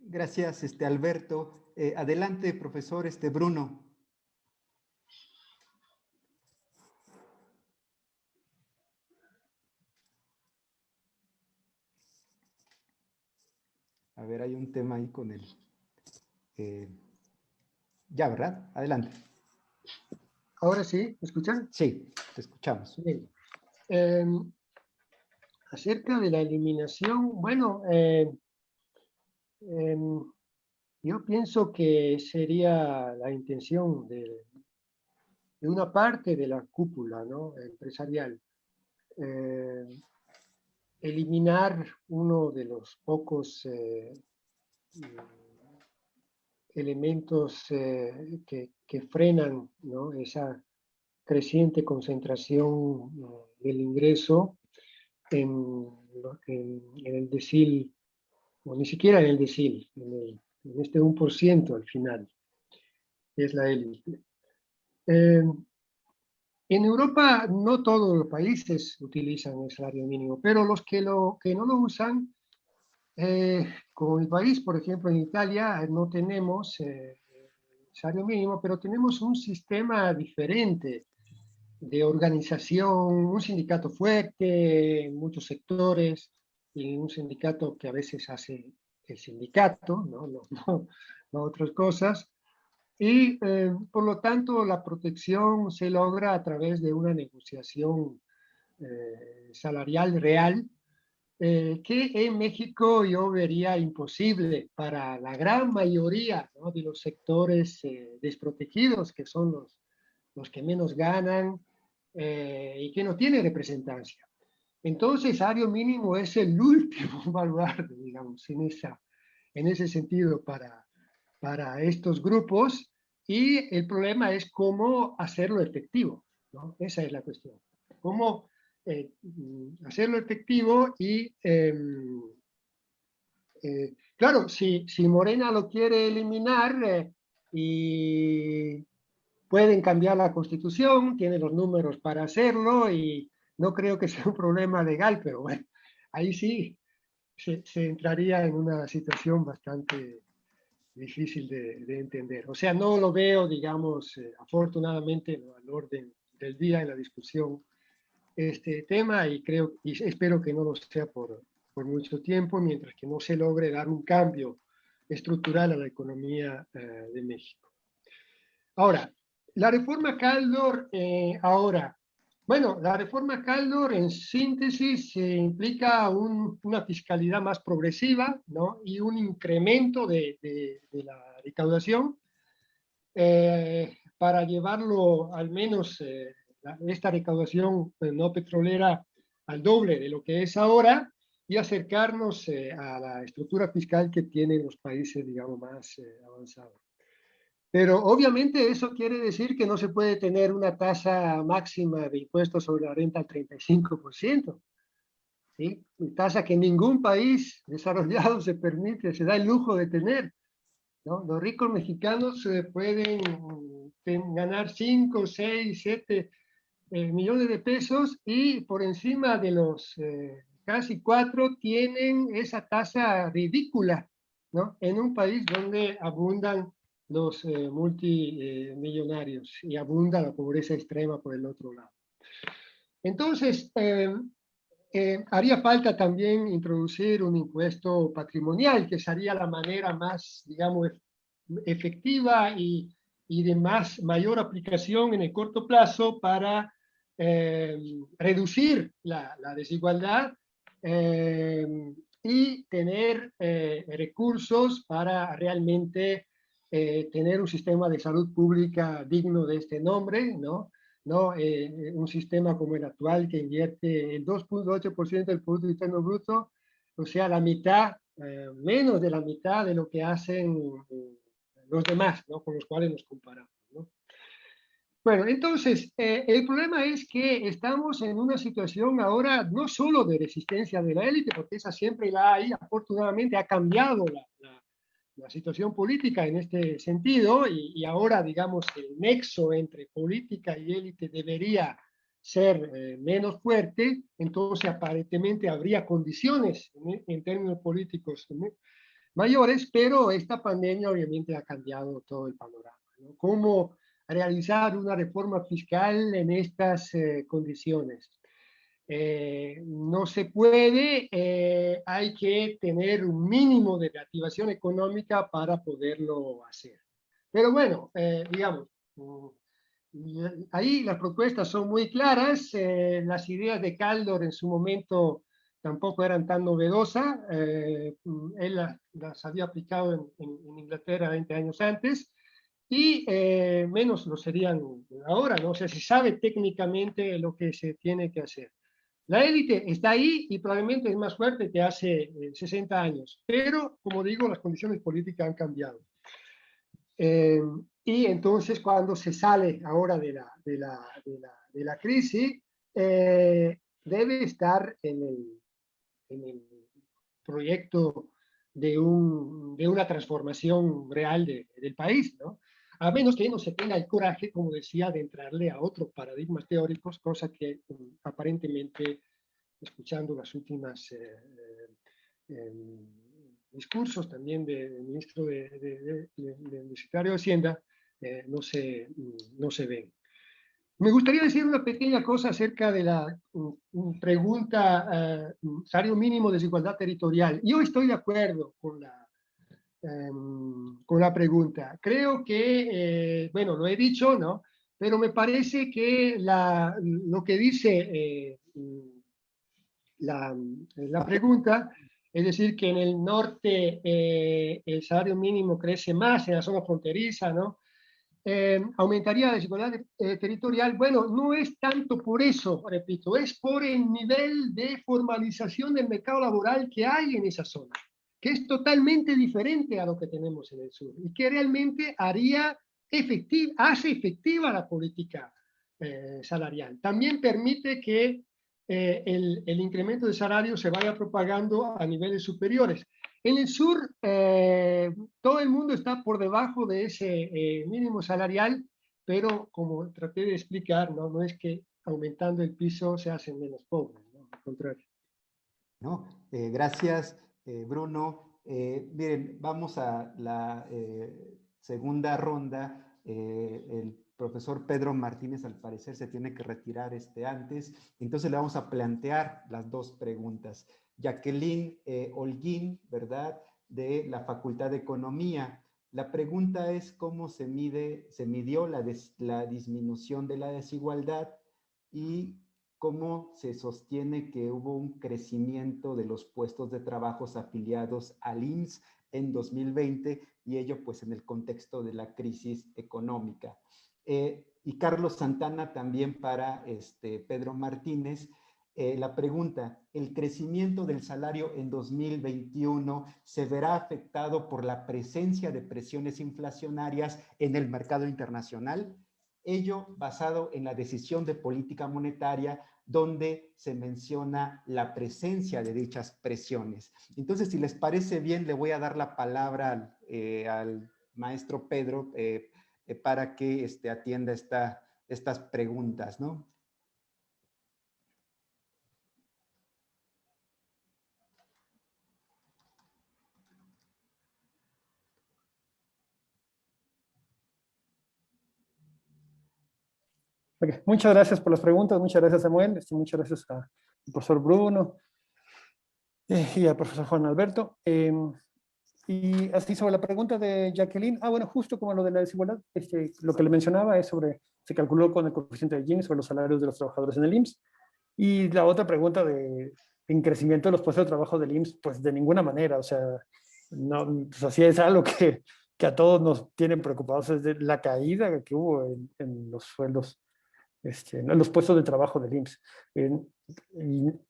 Gracias, Alberto. Adelante, profesor, Bruno. A ver, hay un tema ahí con él. Ya, ¿verdad? Adelante. Ahora sí, ¿me escuchan? Sí, te escuchamos. Bien. Acerca de la eliminación, bueno, yo pienso que sería la intención de una parte de la cúpula, ¿no?, empresarial, eliminar uno de los pocos elementos que frenan, ¿no?, esa creciente concentración del ingreso en el decil, o ni siquiera en el decil, en este 1% al final, que es la élite. En Europa no todos los países utilizan el salario mínimo, pero los que no lo usan, como mi país, por ejemplo, en Italia, no tenemos salario mínimo, pero tenemos un sistema diferente de organización, un sindicato fuerte en muchos sectores, y un sindicato que a veces hace el sindicato, no otras cosas. Y por lo tanto la protección se logra a través de una negociación salarial real, que en México yo vería imposible para la gran mayoría, ¿no?, de los sectores desprotegidos, que son los que menos ganan y que no tienen representancia. Entonces, salario mínimo es el último baluarte, digamos, en ese sentido para estos grupos, y el problema es cómo hacerlo efectivo, ¿no? Esa es la cuestión. Cómo hacerlo efectivo y, claro, si Morena lo quiere eliminar y pueden cambiar la Constitución, tiene los números para hacerlo y no creo que sea un problema legal, pero bueno, ahí sí se entraría en una situación bastante difícil de entender. O sea, no lo veo, digamos, afortunadamente, ¿no?, al orden del día en la discusión este tema, y espero que no lo sea por mucho tiempo, mientras que no se logre dar un cambio estructural a la economía de México. Ahora, la reforma Kaldor, la reforma Kaldor en síntesis implica una fiscalidad más progresiva, ¿no?, y un incremento de la recaudación para llevarlo al menos esta recaudación no petrolera al doble de lo que es ahora, y acercarnos a la estructura fiscal que tienen los países, digamos, más avanzados. Pero obviamente eso quiere decir que no se puede tener una tasa máxima de impuestos sobre la renta al 35%, ¿sí? Tasa que ningún país desarrollado se da el lujo de tener, ¿no? Los ricos mexicanos pueden ganar 5, 6, 7 millones de pesos, y por encima de los casi 4 tienen esa tasa ridícula, ¿no?, en un país donde abundan los multimillonarios y abunda la pobreza extrema por el otro lado. Entonces, haría falta también introducir un impuesto patrimonial, que sería la manera más, digamos, efectiva y de mayor aplicación en el corto plazo para reducir la desigualdad y tener recursos para realmente tener un sistema de salud pública digno de este nombre, ¿no? Un sistema como el actual, que invierte el 2.8% del Producto Interno Bruto, o sea, la mitad, menos de la mitad de lo que hacen los demás, ¿no?, con los cuales nos comparamos, ¿no? Bueno, entonces, el problema es que estamos en una situación ahora no solo de resistencia de la élite, porque esa siempre la hay, afortunadamente ha cambiado la situación política en este sentido, y ahora, digamos, el nexo entre política y élite debería ser menos fuerte. Entonces aparentemente habría condiciones en términos políticos mayores, pero esta pandemia obviamente ha cambiado todo el panorama, ¿no? ¿Cómo realizar una reforma fiscal en estas condiciones? No se puede, hay que tener un mínimo de reactivación económica para poderlo hacer. Pero bueno, digamos, ahí las propuestas son muy claras. Las ideas de Kaldor en su momento tampoco eran tan novedosas. Él las había aplicado en Inglaterra 20 años antes, y menos lo serían ahora, ¿no? O sea, se sabe técnicamente lo que se tiene que hacer. La élite está ahí y probablemente es más fuerte que hace 60 años, pero como digo, las condiciones políticas han cambiado. Y entonces, cuando se sale ahora de la crisis, debe estar en el proyecto de una transformación real del país, ¿no? A menos que no se tenga el coraje, como decía, de entrarle a otros paradigmas teóricos, cosa que aparentemente, escuchando las últimas discursos también del ministro del secretario de Hacienda, no se ven. Me gustaría decir una pequeña cosa acerca de la pregunta salario mínimo, desigualdad territorial. Yo estoy de acuerdo con la pregunta. Creo que, bueno, lo he dicho, ¿no? Pero me parece que lo que dice la pregunta, es decir, que en el norte el salario mínimo crece más, en la zona fronteriza, ¿no? Aumentaría la desigualdad territorial. Bueno, no es tanto por eso, repito, es por el nivel de formalización del mercado laboral que hay en esa zona, que es totalmente diferente a lo que tenemos en el sur y que realmente hace efectiva la política salarial. También permite que el incremento de salario se vaya propagando a niveles superiores. En el sur, todo el mundo está por debajo de ese mínimo salarial, pero como traté de explicar, no es que aumentando el piso se hacen menos pobres, ¿no? Al contrario. ¿No? Gracias, Bruno. Miren, vamos a la segunda ronda. El profesor Pedro Martínez, al parecer, se tiene que retirar antes. Entonces le vamos a plantear las dos preguntas. Jacqueline Holguín, ¿verdad? De la Facultad de Economía. La pregunta es cómo se midió la disminución de la desigualdad y cómo se sostiene que hubo un crecimiento de los puestos de trabajos afiliados al IMSS en 2020 y ello pues en el contexto de la crisis económica. Y Carlos Santana también para Pedro Martínez. La pregunta, ¿el crecimiento del salario en 2021 se verá afectado por la presencia de presiones inflacionarias en el mercado internacional? Ello basado en la decisión de política monetaria donde se menciona la presencia de dichas presiones. Entonces, si les parece bien, le voy a dar la palabra al maestro Pedro para que atienda estas preguntas, ¿no? Okay. Muchas gracias por las preguntas, muchas gracias Samuel, muchas gracias al profesor Bruno y al profesor Juan Alberto. Y así sobre la pregunta de Jacqueline, bueno, justo como lo de la desigualdad, lo que le mencionaba es se calculó con el coeficiente de Gini sobre los salarios de los trabajadores en el IMSS. Y la otra pregunta en crecimiento de los puestos de trabajo del IMSS, pues de ninguna manera, o sea, no, pues así es algo que a todos nos tienen preocupados, es de la caída que hubo en los sueldos, en los puestos de trabajo del IMSS.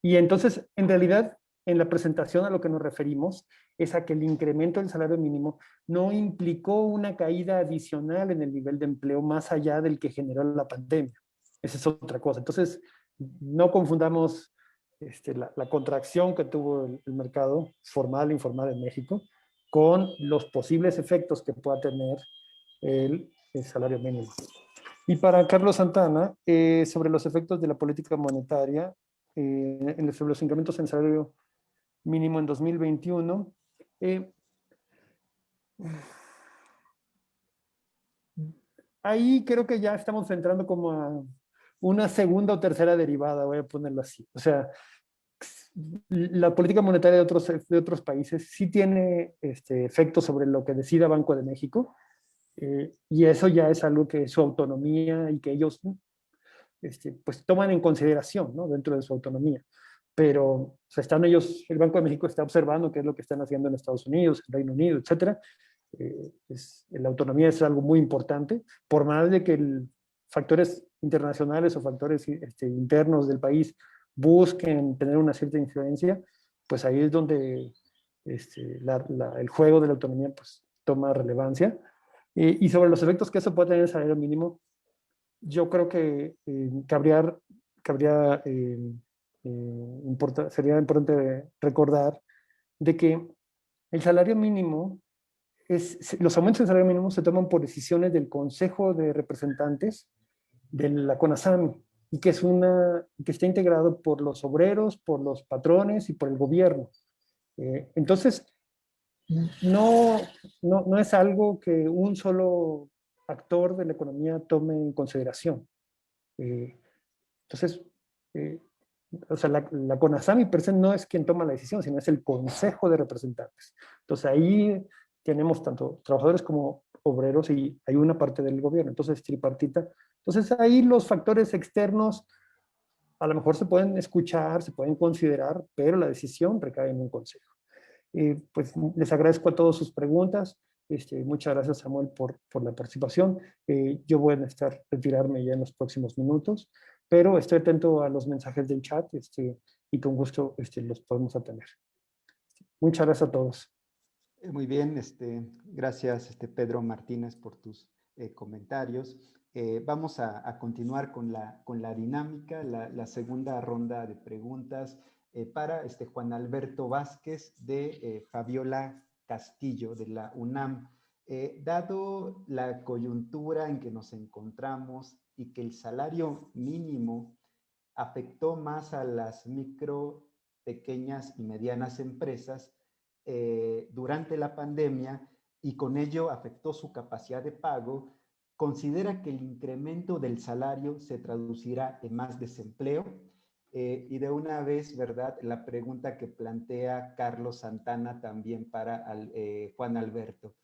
Y entonces, en realidad, en la presentación a lo que nos referimos es a que el incremento del salario mínimo no implicó una caída adicional en el nivel de empleo más allá del que generó la pandemia. Esa es otra cosa. Entonces, no confundamos la contracción que tuvo el mercado formal e informal en México con los posibles efectos que pueda tener el salario mínimo. Y para Carlos Santana, sobre los efectos de la política monetaria, sobre los incrementos en salario mínimo en 2021, ahí creo que ya estamos entrando como a una segunda o tercera derivada, voy a ponerlo así. O sea, la política monetaria de otros países sí tiene efecto sobre lo que decida Banco de México, y eso ya es algo que su autonomía y que ellos pues toman en consideración, ¿no? Dentro de su autonomía. Pero o sea, el Banco de México está observando qué es lo que están haciendo en Estados Unidos, en Reino Unido, etcétera. La autonomía es algo muy importante, por más de que factores internacionales o factores internos del país busquen tener una cierta influencia, pues ahí es donde el juego de la autonomía pues, toma relevancia. Y sobre los efectos que eso puede tener en el salario mínimo, yo creo que sería importante recordar de que El salario mínimo, los aumentos del salario mínimo se toman por decisiones del Consejo de Representantes de la CONASAMI, y que está integrado por los obreros, por los patrones y por el gobierno. Entonces, no es algo que un solo actor de la economía tome en consideración. Entonces, o sea, la CONASAMI per se no es quien toma la decisión, sino es el Consejo de Representantes. Entonces ahí tenemos tanto trabajadores como obreros y hay una parte del gobierno, entonces tripartita. Entonces ahí los factores externos a lo mejor se pueden escuchar, se pueden considerar, pero la decisión recae en un consejo. Pues les agradezco a todos sus preguntas. Muchas gracias, Samuel, por la participación. Yo voy a retirarme ya en los próximos minutos, pero estoy atento a los mensajes del chat y con gusto los podemos atender. Muchas gracias a todos. Muy bien, gracias Pedro Martínez por tus comentarios. Vamos a continuar con la dinámica, la segunda ronda de preguntas para Juan Alberto Vázquez de Fabiola Castillo de la UNAM. Dado la coyuntura en que nos encontramos y que el salario mínimo afectó más a las micro, pequeñas y medianas empresas durante la pandemia y con ello afectó su capacidad de pago, considera que el incremento del salario se traducirá en más desempleo. Y de una vez, ¿verdad? La pregunta que plantea Carlos Santana también para Juan Alberto.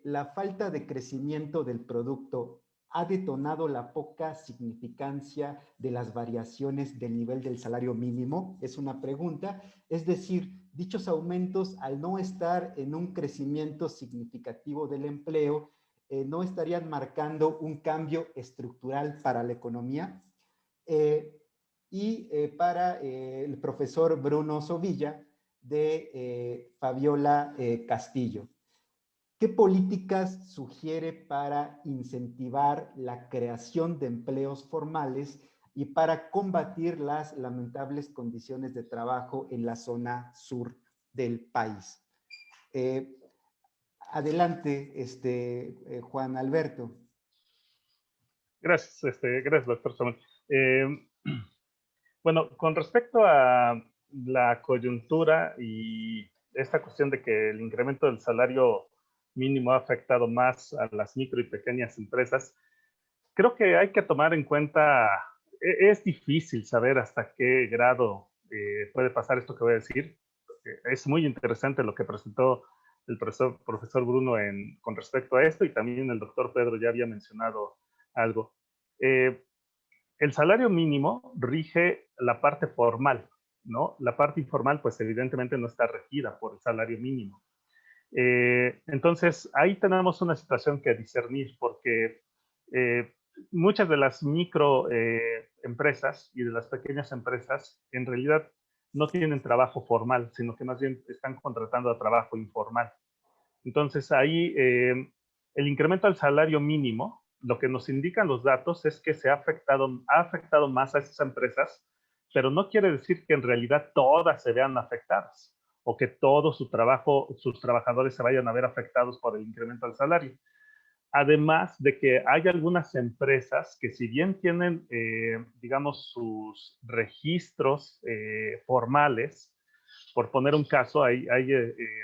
La falta de crecimiento del producto ha detonado la poca significancia de las variaciones del nivel del salario mínimo, es una pregunta. Es decir, dichos aumentos, al no estar en un crecimiento significativo del empleo, no estarían marcando un cambio estructural para la economía. Para el profesor Bruno Sovilla de Fabiola Castillo. ¿Qué políticas sugiere para incentivar la creación de empleos formales y para combatir las lamentables condiciones de trabajo en la zona sur del país? Adelante, Juan Alberto. Gracias, gracias, doctor Samuel. Bueno, con respecto a la coyuntura y esta cuestión de que el incremento del salario mínimo ha afectado más a las micro y pequeñas empresas, creo que hay que tomar en cuenta, es difícil saber hasta qué grado puede pasar esto que voy a decir. Es muy interesante lo que presentó el profesor Bruno con respecto a esto, y también el doctor Pedro ya había mencionado algo. El salario mínimo rige la parte formal, ¿no? La parte informal, pues evidentemente no está regida por el salario mínimo. Entonces, ahí tenemos una situación que discernir, porque muchas de las micro empresas y de las pequeñas empresas en realidad no tienen trabajo formal, sino que más bien están contratando a trabajo informal. Entonces, ahí el incremento al salario mínimo, lo que nos indican los datos es que ha afectado más a esas empresas, pero no quiere decir que en realidad todas se vean afectadas o que todo sus trabajadores se vayan a ver afectados por el incremento al salario. Además de que hay algunas empresas que, si bien tienen, digamos, sus registros formales, por poner un caso, hay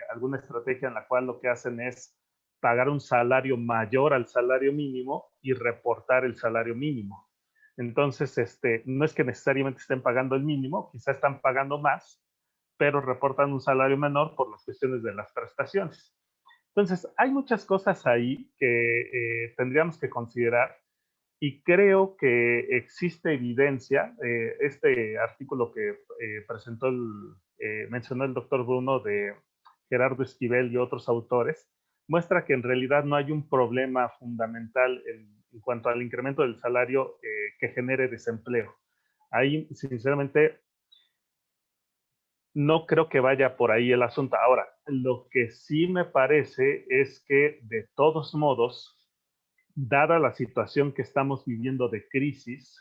alguna estrategia en la cual lo que hacen es pagar un salario mayor al salario mínimo y reportar el salario mínimo. Entonces, no es que necesariamente estén pagando el mínimo, quizá están pagando más, pero reportan un salario menor por las cuestiones de las prestaciones. Entonces, hay muchas cosas ahí que tendríamos que considerar, y creo que existe evidencia. Este artículo que mencionó el doctor Bruno, de Gerardo Esquivel y otros autores, muestra que en realidad no hay un problema fundamental en cuanto al incremento del salario que genere desempleo. Ahí, sinceramente, no creo que vaya por ahí el asunto. Ahora, lo que sí me parece es que, de todos modos, dada la situación que estamos viviendo de crisis,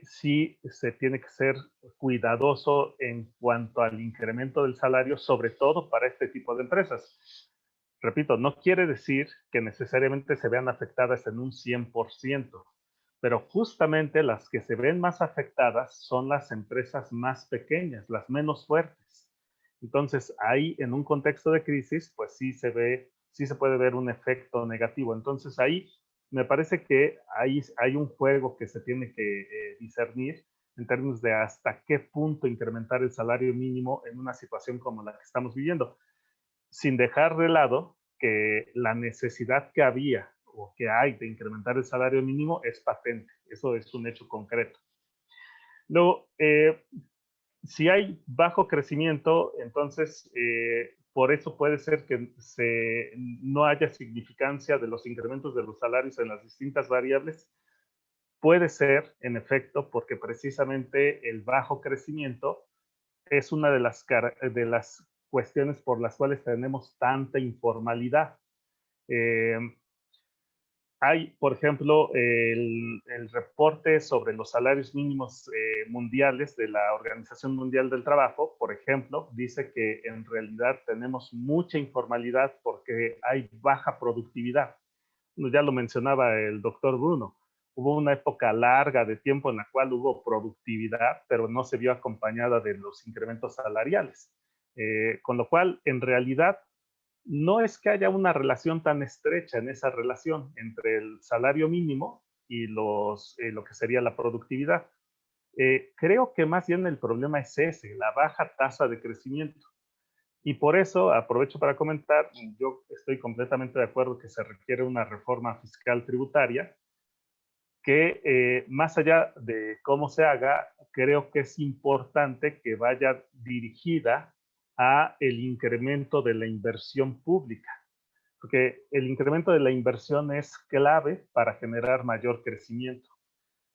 sí se tiene que ser cuidadoso en cuanto al incremento del salario, sobre todo para este tipo de empresas. Repito, no quiere decir que necesariamente se vean afectadas en un 100%, pero justamente las que se ven más afectadas son las empresas más pequeñas, las menos fuertes. Entonces, ahí en un contexto de crisis, pues sí se puede ver un efecto negativo. Entonces, ahí me parece que hay un juego que se tiene que discernir en términos de hasta qué punto incrementar el salario mínimo en una situación como la que estamos viviendo, sin dejar de lado que la necesidad que había o que hay de incrementar el salario mínimo es patente. Eso es un hecho concreto. Luego, si hay bajo crecimiento, entonces por eso puede ser que no haya significancia de los incrementos de los salarios en las distintas variables. Puede ser, en efecto, porque precisamente el bajo crecimiento es una de las cuestiones por las cuales tenemos tanta informalidad. Hay, por ejemplo, el reporte sobre los salarios mínimos mundiales de la Organización Mundial del Trabajo, por ejemplo, dice que en realidad tenemos mucha informalidad porque hay baja productividad. Ya lo mencionaba el doctor Bruno. Hubo una época larga de tiempo en la cual hubo productividad, pero no se vio acompañada de los incrementos salariales. Con lo cual, en realidad, no es que haya una relación tan estrecha en esa relación entre el salario mínimo y lo que sería la productividad. Creo que más bien el problema es ese, la baja tasa de crecimiento. Y por eso aprovecho para comentar, yo estoy completamente de acuerdo que se requiere una reforma fiscal tributaria que más allá de cómo se haga, creo que es importante que vaya dirigida a el incremento de la inversión pública, porque el incremento de la inversión es clave para generar mayor crecimiento.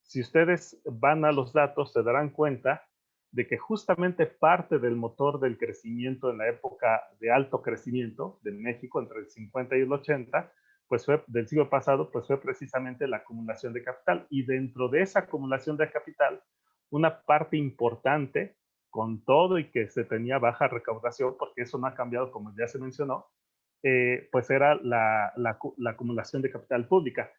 Si ustedes van a los datos, se darán cuenta de que justamente parte del motor del crecimiento en la época de alto crecimiento de México, entre el 50 y el 80, pues fue del siglo pasado, pues fue precisamente la acumulación de capital. Y dentro de esa acumulación de capital, una parte importante, con todo y que se tenía baja recaudación, porque eso no ha cambiado como ya se mencionó, pues era la acumulación de capital pública.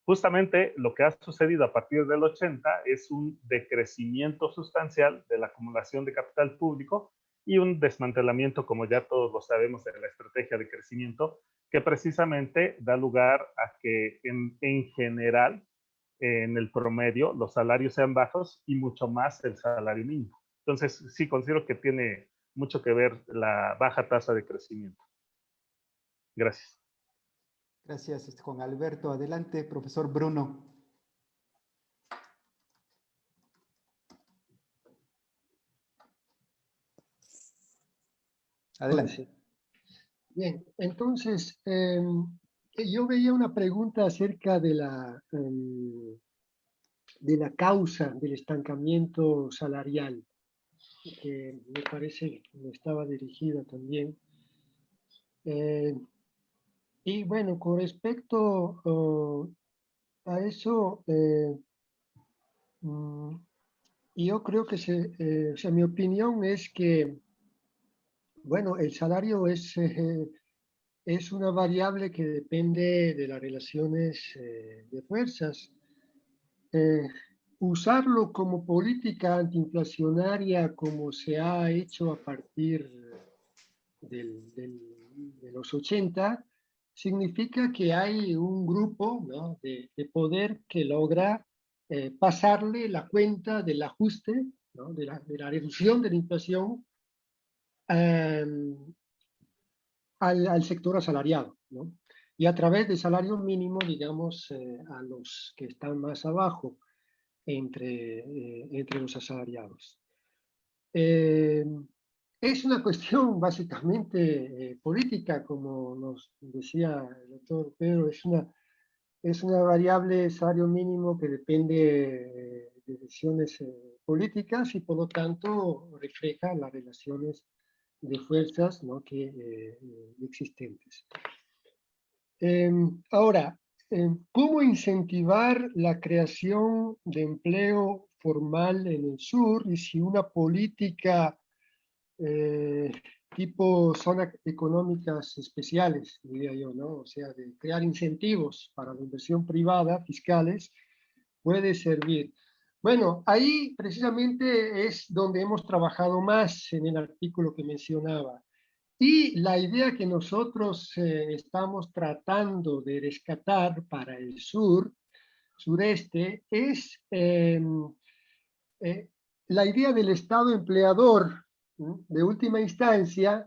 Justamente lo que ha sucedido a partir del 80 es un decrecimiento sustancial de la acumulación de capital público y un desmantelamiento, como ya todos lo sabemos, de la estrategia de crecimiento, que precisamente da lugar a que en general, en el promedio, los salarios sean bajos y mucho más el salario mínimo. Entonces, sí, considero que tiene mucho que ver la baja tasa de crecimiento. Gracias. Gracias, Juan Alberto. Adelante, profesor Bruno. Adelante. Bien, entonces, yo veía una pregunta acerca de la causa del estancamiento salarial, que me parece que me estaba dirigida también. Y bueno, con respecto a eso, yo creo que o sea, mi opinión es que, bueno, el salario es una variable que depende de las relaciones de fuerzas. Usarlo como política antiinflacionaria, como se ha hecho a partir de los 80, significa que hay un grupo, ¿no?, de poder que logra pasarle la cuenta del ajuste, ¿no?, de la reducción de la inflación al sector asalariado, ¿no? Y a través del salario mínimo, digamos, a los que están más abajo entre los asalariados. Es una cuestión básicamente política, como nos decía el doctor Pedro, es una variable salario mínimo que depende de decisiones políticas y por lo tanto refleja las relaciones de fuerzas, ¿no?, existentes. Ahora, cómo incentivar la creación de empleo formal en el sur y si una política tipo zonas económicas especiales, diría yo, ¿no? O sea, de crear incentivos para la inversión privada, fiscales, puede servir. Bueno, ahí precisamente es donde hemos trabajado más en el artículo que mencionaba. Y la idea que nosotros estamos tratando de rescatar para el sureste, es la idea del Estado empleador, ¿no?, de última instancia,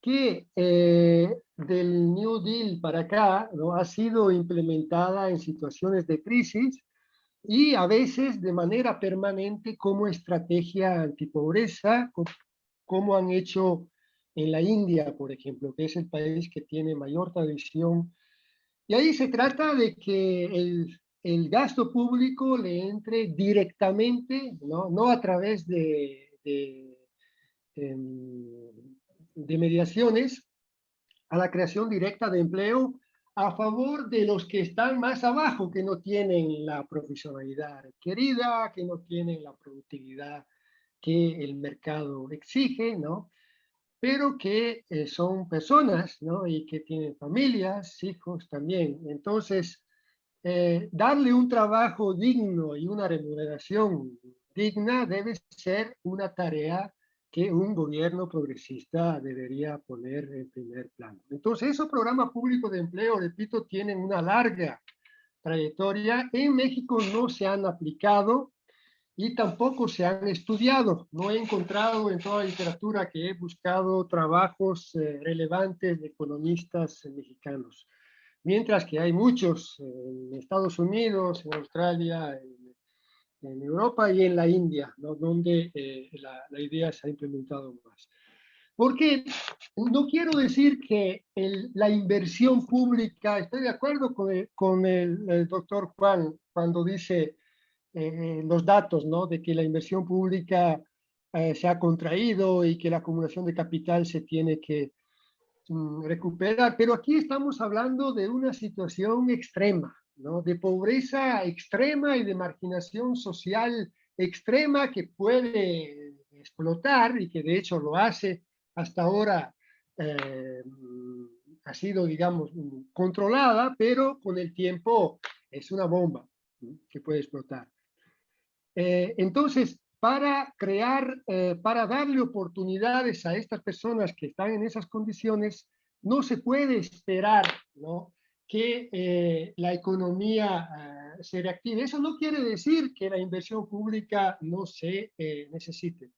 que del New Deal para acá, ¿no?, ha sido implementada en situaciones de crisis y a veces de manera permanente como estrategia antipobreza, como han hecho en la India, por ejemplo, que es el país que tiene mayor tradición. Y ahí se trata de que el gasto público le entre directamente, no a través de mediaciones, a la creación directa de empleo a favor de los que están más abajo, que no tienen la profesionalidad requerida, que no tienen la productividad que el mercado exige, ¿no? Pero que son personas, ¿no?, y que tienen familias, hijos también. Entonces, darle un trabajo digno y una remuneración digna debe ser una tarea que un gobierno progresista debería poner en primer plano. Entonces, esos programas públicos de empleo, repito, tienen una larga trayectoria. En México no se han aplicado y tampoco se han estudiado. No he encontrado en toda la literatura que he buscado trabajos relevantes de economistas mexicanos. Mientras que hay muchos en Estados Unidos, en Australia, en Europa y en la India, ¿no?, donde la idea se ha implementado más. Porque no quiero decir que la inversión pública, estoy de acuerdo con el doctor Juan cuando dice los datos, ¿no?, de que la inversión pública se ha contraído y que la acumulación de capital se tiene que recuperar, pero aquí estamos hablando de una situación extrema, ¿no?, de pobreza extrema y de marginación social extrema que puede explotar y que de hecho lo hace hasta ahora. Ha sido, digamos, controlada, pero con el tiempo es una bomba, ¿no?, que puede explotar. Entonces, para para darle oportunidades a estas personas que están en esas condiciones, no se puede esperar, ¿no?, que la economía se reactive. Eso no quiere decir que la inversión pública no se necesite.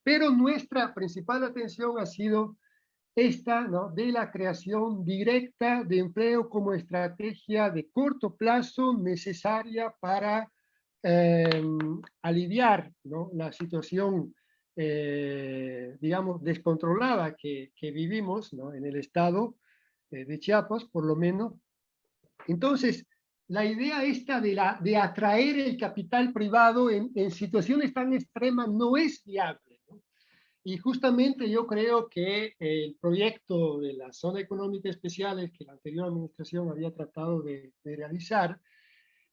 Pero nuestra principal atención ha sido esta, ¿no?, de la creación directa de empleo como estrategia de corto plazo necesaria para aliviar, ¿no?, la situación, digamos, descontrolada que vivimos, ¿no?, en el estado de Chiapas, por lo menos. Entonces, la idea esta de atraer el capital privado en situaciones tan extremas no es viable, ¿no? Y justamente yo creo que el proyecto de la zona económica especial que la anterior administración había tratado de realizar,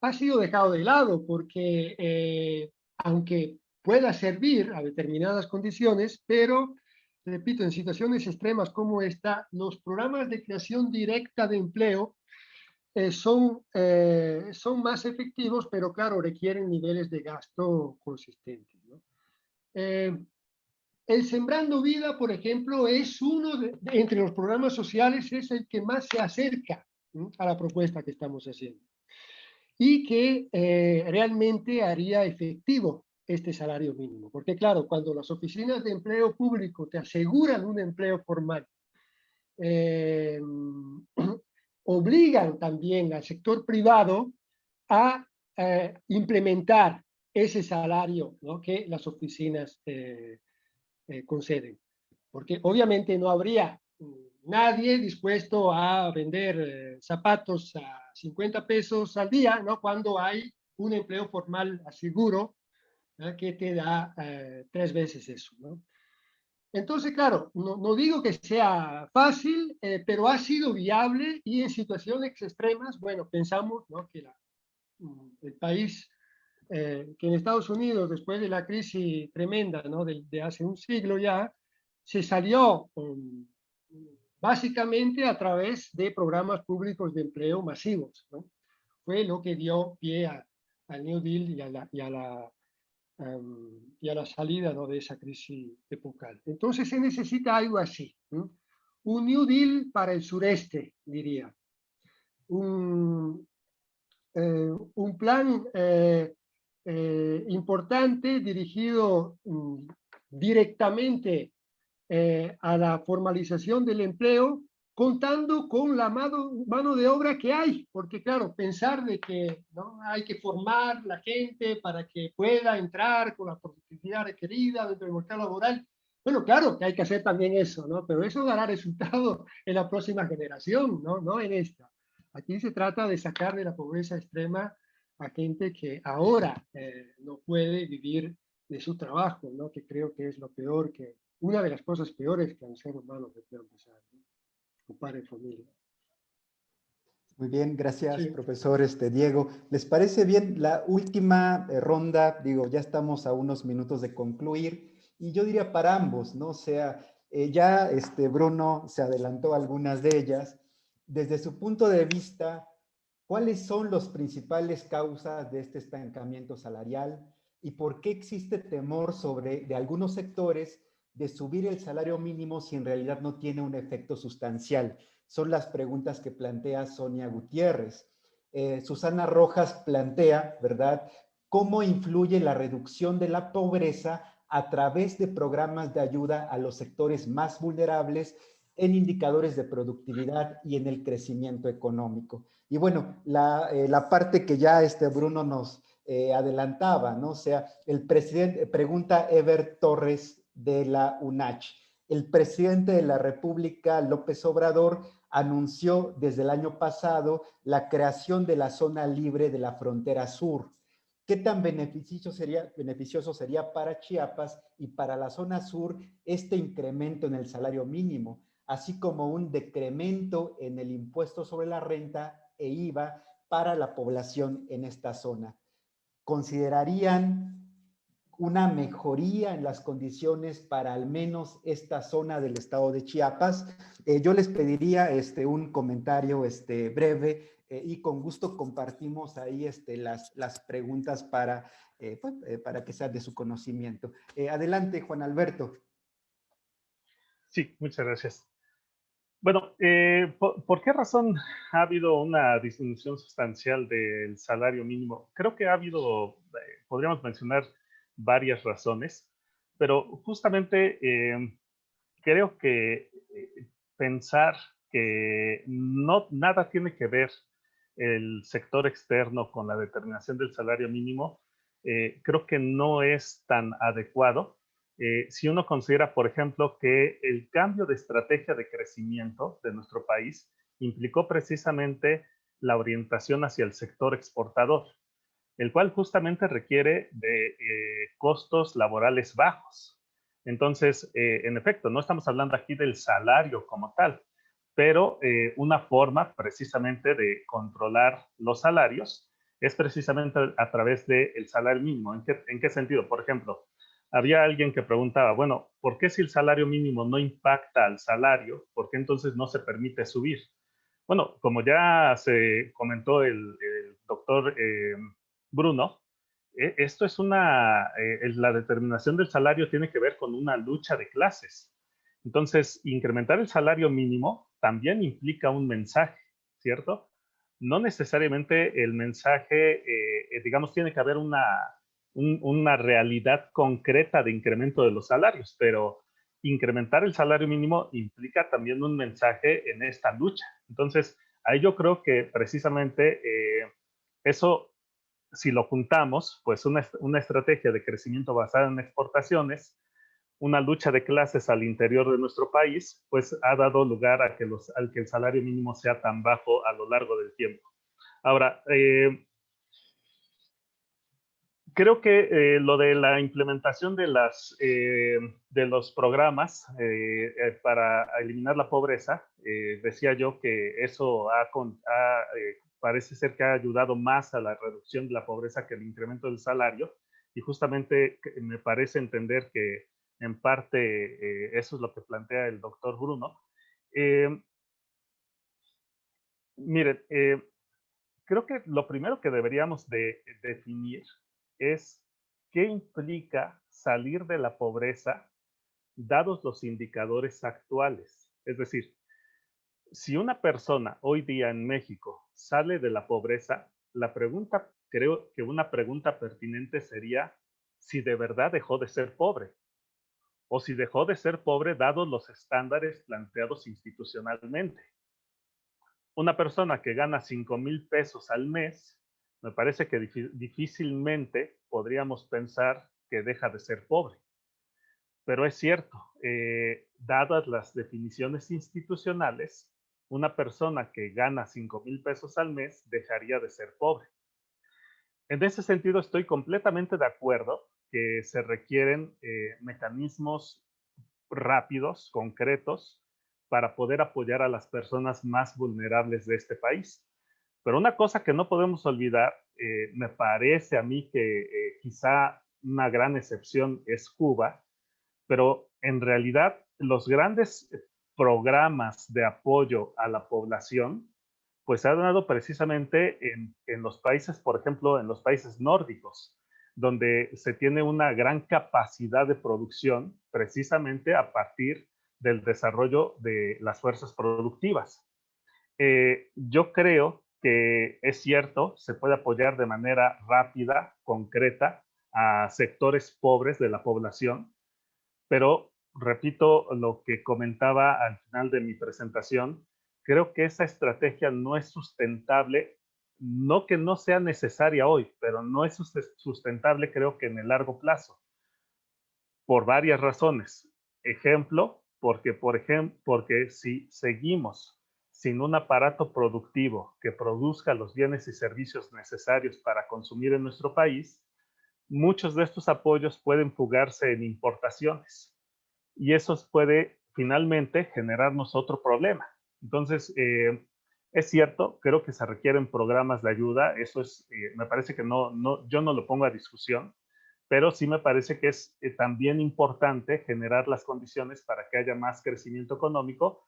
ha sido dejado de lado porque aunque pueda servir a determinadas condiciones, pero, repito, en situaciones extremas como esta, los programas de creación directa de empleo son más efectivos, pero claro, requieren niveles de gasto consistentes, ¿no? El Sembrando Vida, por ejemplo, es uno entre los programas sociales, es el que más se acerca, ¿no?, a la propuesta que estamos haciendo, y que realmente haría efectivo este salario mínimo. Porque claro, cuando las oficinas de empleo público te aseguran un empleo formal, obligan también al sector privado a implementar ese salario, ¿no?, que las oficinas conceden. Porque obviamente no habría nadie dispuesto a vender zapatos a 50 pesos al día, ¿no?, cuando hay un empleo formal a seguro que te da 3 veces eso, ¿no? Entonces, claro, no digo que sea fácil, pero ha sido viable y en situaciones extremas, bueno, pensamos, ¿no?, que el país, que en Estados Unidos, después de la crisis tremenda, ¿no?, de hace un siglo ya, se salió básicamente a través de programas públicos de empleo masivos, ¿no? Fue lo que dio pie al New Deal y a la salida, ¿no?, de esa crisis epocal. Entonces se necesita algo así, ¿no? Un New Deal para el sureste, diría. Un plan importante dirigido directamente a la formalización del empleo, contando con la mano de obra que hay, porque claro, pensar de que, ¿no?, hay que formar la gente para que pueda entrar con la productividad requerida dentro del mercado laboral, bueno, claro que hay que hacer también eso, ¿no?, pero eso dará resultado en la próxima generación, no en esta. Aquí se trata de sacar de la pobreza extrema a gente que ahora no puede vivir de su trabajo, ¿no?, que creo que es lo peor, una de las cosas peores que a un ser humano le puede pasar, ¿no?, ocupar en familia. Muy bien, gracias, Sí. profesor Diego. ¿Les parece bien la última ronda? Digo, ya estamos a unos minutos de concluir y yo diría para ambos, ¿no? O sea, ya Bruno se adelantó a algunas de ellas. Desde su punto de vista, ¿cuáles son las principales causas de este estancamiento salarial y por qué existe temor de algunos sectores de subir el salario mínimo si en realidad no tiene un efecto sustancial? Son las preguntas que plantea Sonia Gutiérrez. Susana Rojas plantea, ¿verdad?, cómo influye la reducción de la pobreza a través de programas de ayuda a los sectores más vulnerables en indicadores de productividad y en el crecimiento económico. Y bueno, la parte que ya Bruno nos adelantaba, ¿no? O sea, el presidente, pregunta Ever Torres de la UNACH, el presidente de la República, López Obrador, anunció desde el año pasado la creación de la zona libre de la frontera sur. ¿Qué tan beneficioso sería para Chiapas y para la zona sur este incremento en el salario mínimo, así como un decremento en el impuesto sobre la renta e IVA para la población en esta zona? ¿Considerarían una mejoría en las condiciones para al menos esta zona del estado de Chiapas? Yo les pediría un comentario breve y con gusto compartimos ahí las preguntas para que sean de su conocimiento. Adelante, Juan Alberto. Sí, muchas gracias. Bueno, ¿por qué razón ha habido una disminución sustancial del salario mínimo? Creo que ha habido, podríamos mencionar varias razones, pero justamente creo que pensar que nada tiene que ver el sector externo con la determinación del salario mínimo, creo que no es tan adecuado. Si uno considera, por ejemplo, que el cambio de estrategia de crecimiento de nuestro país implicó precisamente la orientación hacia el sector exportador, el cual justamente requiere de costos laborales bajos. Entonces, en efecto, no estamos hablando aquí del salario como tal, pero una forma precisamente de controlar los salarios es precisamente a través del salario mínimo. ¿En qué sentido? Por ejemplo, había alguien que preguntaba, bueno, ¿por qué si el salario mínimo no impacta al salario, por qué entonces no se permite subir? Bueno, como ya se comentó el doctor Bruno, esto es la determinación del salario tiene que ver con una lucha de clases. Entonces, incrementar el salario mínimo también implica un mensaje, ¿cierto? No necesariamente el mensaje, digamos, tiene que haber una realidad concreta de incremento de los salarios, pero incrementar el salario mínimo implica también un mensaje en esta lucha. Entonces, ahí yo creo que precisamente eso, si lo juntamos, pues una estrategia de crecimiento basada en exportaciones, una lucha de clases al interior de nuestro país, pues ha dado lugar a que al que el salario mínimo sea tan bajo a lo largo del tiempo. Ahora, Creo que lo de la implementación de los programas para eliminar la pobreza, decía yo que eso parece ser que ha ayudado más a la reducción de la pobreza que el incremento del salario, y justamente me parece entender que en parte eso es lo que plantea el doctor Bruno. Miren, creo que lo primero que deberíamos de definir es qué implica salir de la pobreza dados los indicadores actuales. Es decir, si una persona hoy día en México sale de la pobreza, creo que una pregunta pertinente sería si de verdad dejó de ser pobre o si dejó de ser pobre dados los estándares planteados institucionalmente. Una persona que gana 5,000 pesos al mes, me parece que difícilmente podríamos pensar que deja de ser pobre. Pero es cierto, dadas las definiciones institucionales, una persona que gana 5,000 pesos al mes dejaría de ser pobre. En ese sentido, estoy completamente de acuerdo que se requieren mecanismos rápidos, concretos, para poder apoyar a las personas más vulnerables de este país. Pero una cosa que no podemos olvidar, me parece a mí que quizá una gran excepción es Cuba, pero en realidad los grandes programas de apoyo a la población, pues se han dado precisamente en los países, por ejemplo, en los países nórdicos, donde se tiene una gran capacidad de producción precisamente a partir del desarrollo de las fuerzas productivas. Yo creo que es cierto, se puede apoyar de manera rápida, concreta, a sectores pobres de la población, pero repito lo que comentaba al final de mi presentación, creo que esa estrategia no es sustentable, no que no sea necesaria hoy, pero no es sustentable creo que en el largo plazo, por varias razones. Ejemplo, porque si seguimos sin un aparato productivo que produzca los bienes y servicios necesarios para consumir en nuestro país, muchos de estos apoyos pueden fugarse en importaciones y eso puede finalmente generarnos otro problema. Entonces, es cierto, creo que se requieren programas de ayuda, eso es, me parece que yo no lo pongo a discusión, pero sí me parece que es también importante generar las condiciones para que haya más crecimiento económico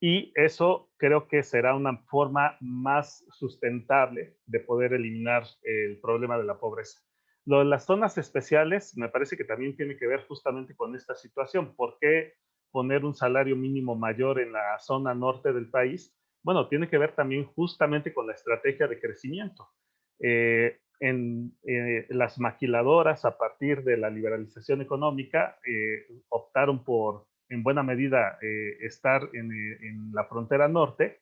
y eso creo que será una forma más sustentable de poder eliminar el problema de la pobreza. Lo de las zonas especiales me parece que también tiene que ver justamente con esta situación. ¿Por qué poner un salario mínimo mayor en la zona norte del país? Bueno, tiene que ver también justamente con la estrategia de crecimiento. Las maquiladoras, a partir de la liberalización económica, optaron por, en buena medida, estar en la frontera norte,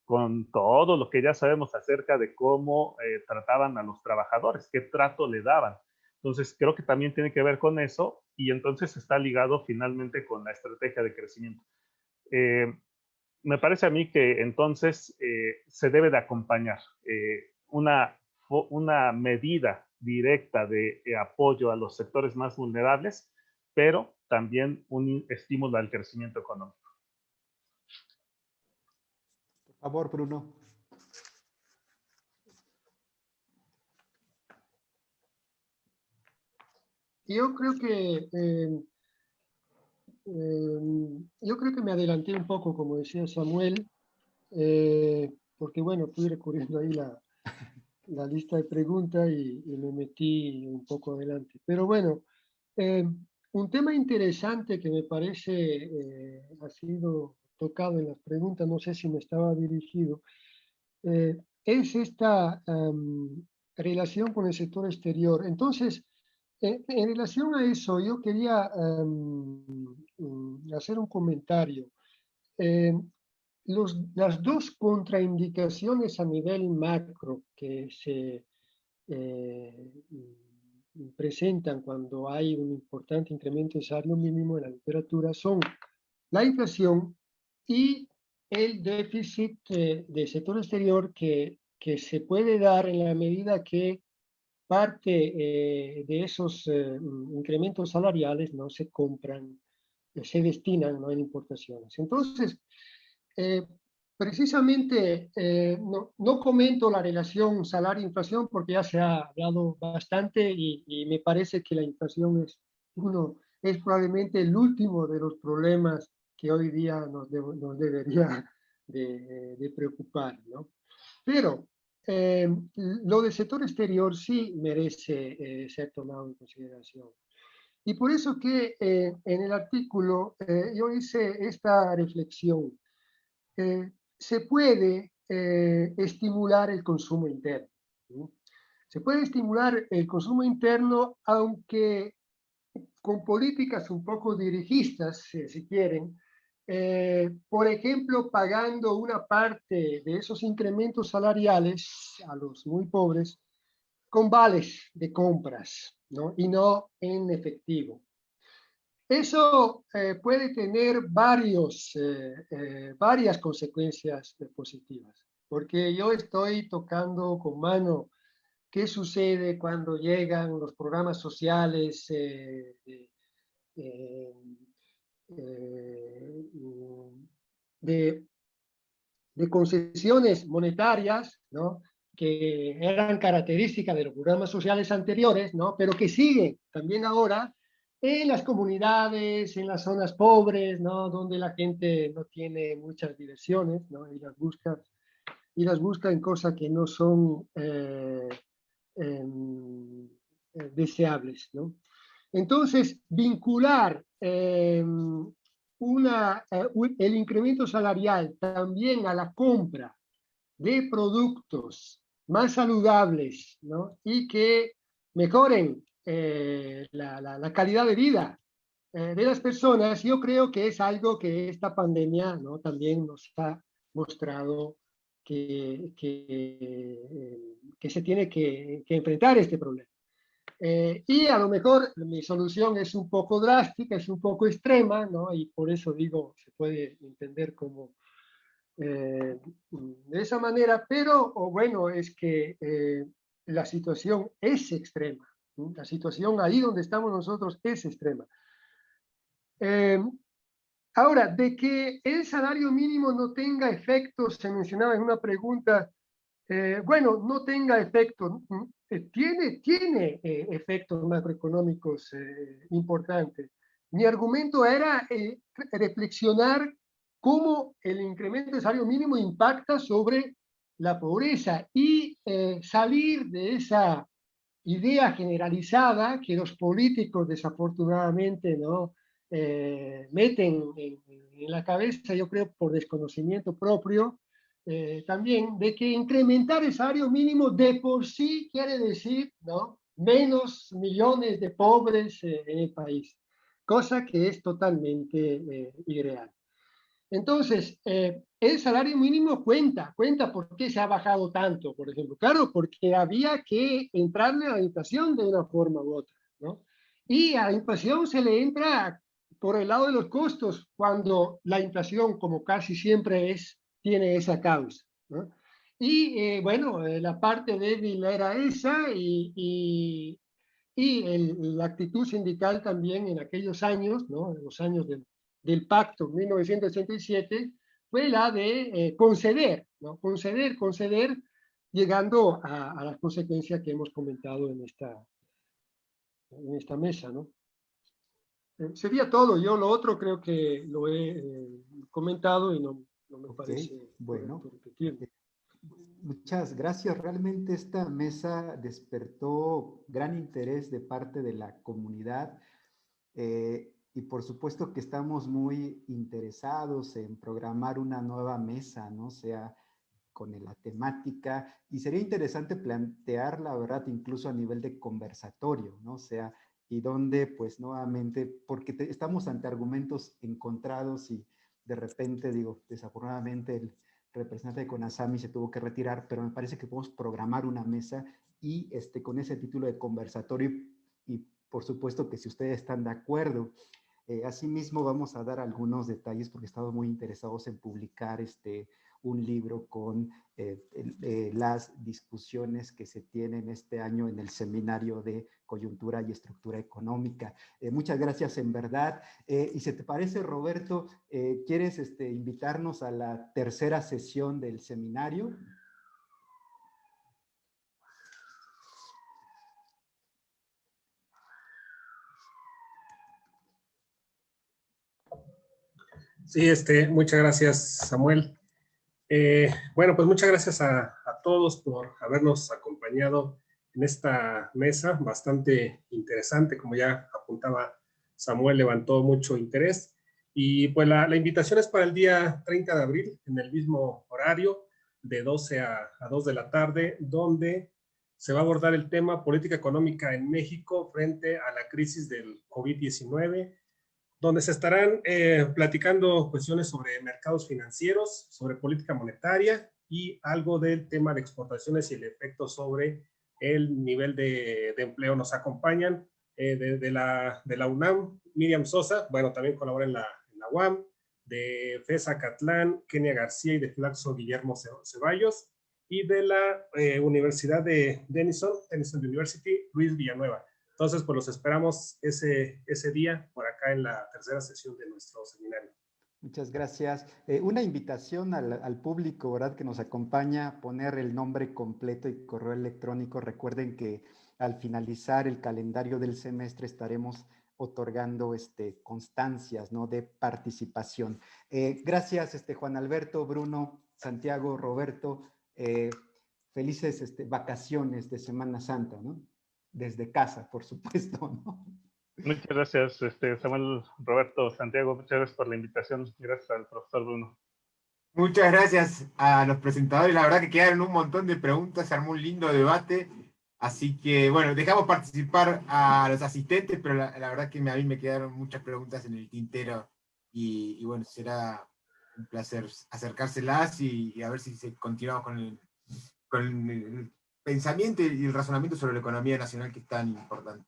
con todo lo que ya sabemos acerca de cómo trataban a los trabajadores, qué trato le daban. Entonces, creo que también tiene que ver con eso y entonces está ligado finalmente con la estrategia de crecimiento. Me parece a mí que entonces se debe de acompañar una medida directa de apoyo a los sectores más vulnerables, pero también un estímulo al crecimiento económico. Por favor, Bruno. Yo creo que me adelanté un poco, como decía Samuel, porque bueno, fui recurriendo ahí la lista de preguntas y me metí un poco adelante. Pero bueno, un tema interesante que me parece ha sido tocado en las preguntas, no sé si me estaba dirigido, es esta relación con el sector exterior. Entonces, en relación a eso, yo quería hacer un comentario. Las dos contraindicaciones a nivel macro que se presentan cuando hay un importante incremento del salario mínimo en la literatura son la inflación y el déficit del sector exterior que se puede dar en la medida que parte de esos incrementos salariales no se compran, se destinan, ¿no?, en importaciones. Entonces, precisamente no comento la relación salario-inflación porque ya se ha hablado bastante y me parece que la inflación es probablemente el último de los problemas que hoy día nos debería de preocupar, ¿no? Pero lo del sector exterior sí merece ser tomado en consideración. Y por eso que en el artículo yo hice esta reflexión. Se puede estimular el consumo interno, ¿sí? Se puede estimular el consumo interno, aunque con políticas un poco dirigistas, si quieren, por ejemplo, pagando una parte de esos incrementos salariales a los muy pobres con vales de compras, ¿no? Y no en efectivo. Eso puede tener varias consecuencias positivas, porque yo estoy tocando con mano qué sucede cuando llegan los programas sociales de concesiones monetarias, ¿no?, que eran características de los programas sociales anteriores, ¿no?, pero que siguen también ahora en las comunidades, en las zonas pobres, ¿no?, donde la gente no tiene muchas diversiones, ¿no?, y las busca en cosas que no son deseables, ¿no? Entonces, vincular el incremento salarial también a la compra de productos más saludables, ¿no?, y que mejoren la calidad de vida de las personas, yo creo que es algo que esta pandemia, ¿no?, también nos ha mostrado que se tiene que enfrentar este problema. Y a lo mejor mi solución es un poco drástica, es un poco extrema, ¿no?, y por eso digo, se puede entender como de esa manera, pero bueno, es que la situación es extrema, ¿sí? La situación ahí donde estamos nosotros es extrema. Ahora, de que el salario mínimo no tenga efectos, se mencionaba en una pregunta, bueno, no tenga efectos, tiene efectos macroeconómicos importantes. Mi argumento era reflexionar cómo el incremento del salario mínimo impacta sobre la pobreza y salir de esa idea generalizada que los políticos desafortunadamente no meten en la cabeza, yo creo por desconocimiento propio, también de que incrementar el salario mínimo de por sí quiere decir, ¿no?, menos millones de pobres en el país, cosa que es totalmente irreal. Entonces, el salario mínimo cuenta por qué se ha bajado tanto, por ejemplo. Claro, porque había que entrarle a la inflación de una forma u otra, ¿no? Y a la inflación se le entra por el lado de los costos cuando la inflación, como casi siempre tiene esa causa, ¿no? Y bueno, la parte débil era esa y la actitud sindical también en aquellos años, ¿no?, en los años del pacto 1987, fue la de conceder, ¿no?, conceder, llegando a las consecuencias que hemos comentado en esta mesa, ¿no? Sería todo. Yo lo otro creo que lo he comentado y no me parece bueno, correcto repetirlo. muchas gracias. Realmente esta mesa despertó gran interés de parte de la comunidad y por supuesto que estamos muy interesados en programar una nueva mesa, ¿no? O sea, con la temática, y sería interesante plantear, la verdad, incluso a nivel de conversatorio, ¿no? O sea, y donde, pues, nuevamente, porque estamos ante argumentos encontrados y de repente, digo, desafortunadamente el representante de CONASAMI se tuvo que retirar, pero me parece que podemos programar una mesa y con ese título de conversatorio y por supuesto que si ustedes están de acuerdo, asimismo vamos a dar algunos detalles porque estamos muy interesados en publicar un libro con las discusiones que se tienen este año en el Seminario de Coyuntura y Estructura Económica. Muchas gracias en verdad. Y si te parece, Roberto, ¿quieres invitarnos a la tercera sesión del seminario? Sí, muchas gracias, Samuel. Bueno, pues muchas gracias a todos por habernos acompañado en esta mesa bastante interesante. Como ya apuntaba Samuel, levantó mucho interés. Y pues la invitación es para el día 30 de abril, en el mismo horario, de 12 a 2 de la tarde, donde se va a abordar el tema política económica en México frente a la crisis del COVID-19, donde se estarán platicando cuestiones sobre mercados financieros, sobre política monetaria y algo del tema de exportaciones y el efecto sobre el nivel de empleo. Nos acompañan de la UNAM, Miriam Sosa, bueno, también colabora en la UAM, de FESA Catlán, Kenia García, y de Flaxo Guillermo Ceballos, y de la Universidad de Denison University, Luis Villanueva. Entonces, pues los esperamos ese día por acá en la tercera sesión de nuestro seminario. Muchas gracias. Una invitación al público, ¿verdad?, que nos acompaña, a poner el nombre completo y correo electrónico. Recuerden que al finalizar el calendario del semestre estaremos otorgando constancias, ¿no?, de participación. Gracias, Juan Alberto, Bruno, Santiago, Roberto. Felices vacaciones de Semana Santa, ¿no? Desde casa, por supuesto, ¿no? Muchas gracias, Samuel, Roberto, Santiago. Muchas gracias por la invitación. Gracias al profesor Bruno. Muchas gracias a los presentadores. La verdad que quedaron un montón de preguntas, se armó un lindo debate. Así que, bueno, dejamos participar a los asistentes, pero la verdad que a mí me quedaron muchas preguntas en el tintero. Y bueno, será un placer acercárselas y a ver si continuamos con el pensamiento y el razonamiento sobre la economía nacional, que es tan importante.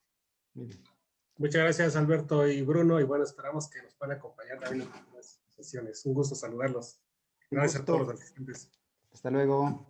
Muchas gracias, Alberto y Bruno, y bueno, esperamos que nos puedan acompañar también en las sesiones. Un gusto saludarlos. Gracias a todos los asistentes. Hasta luego.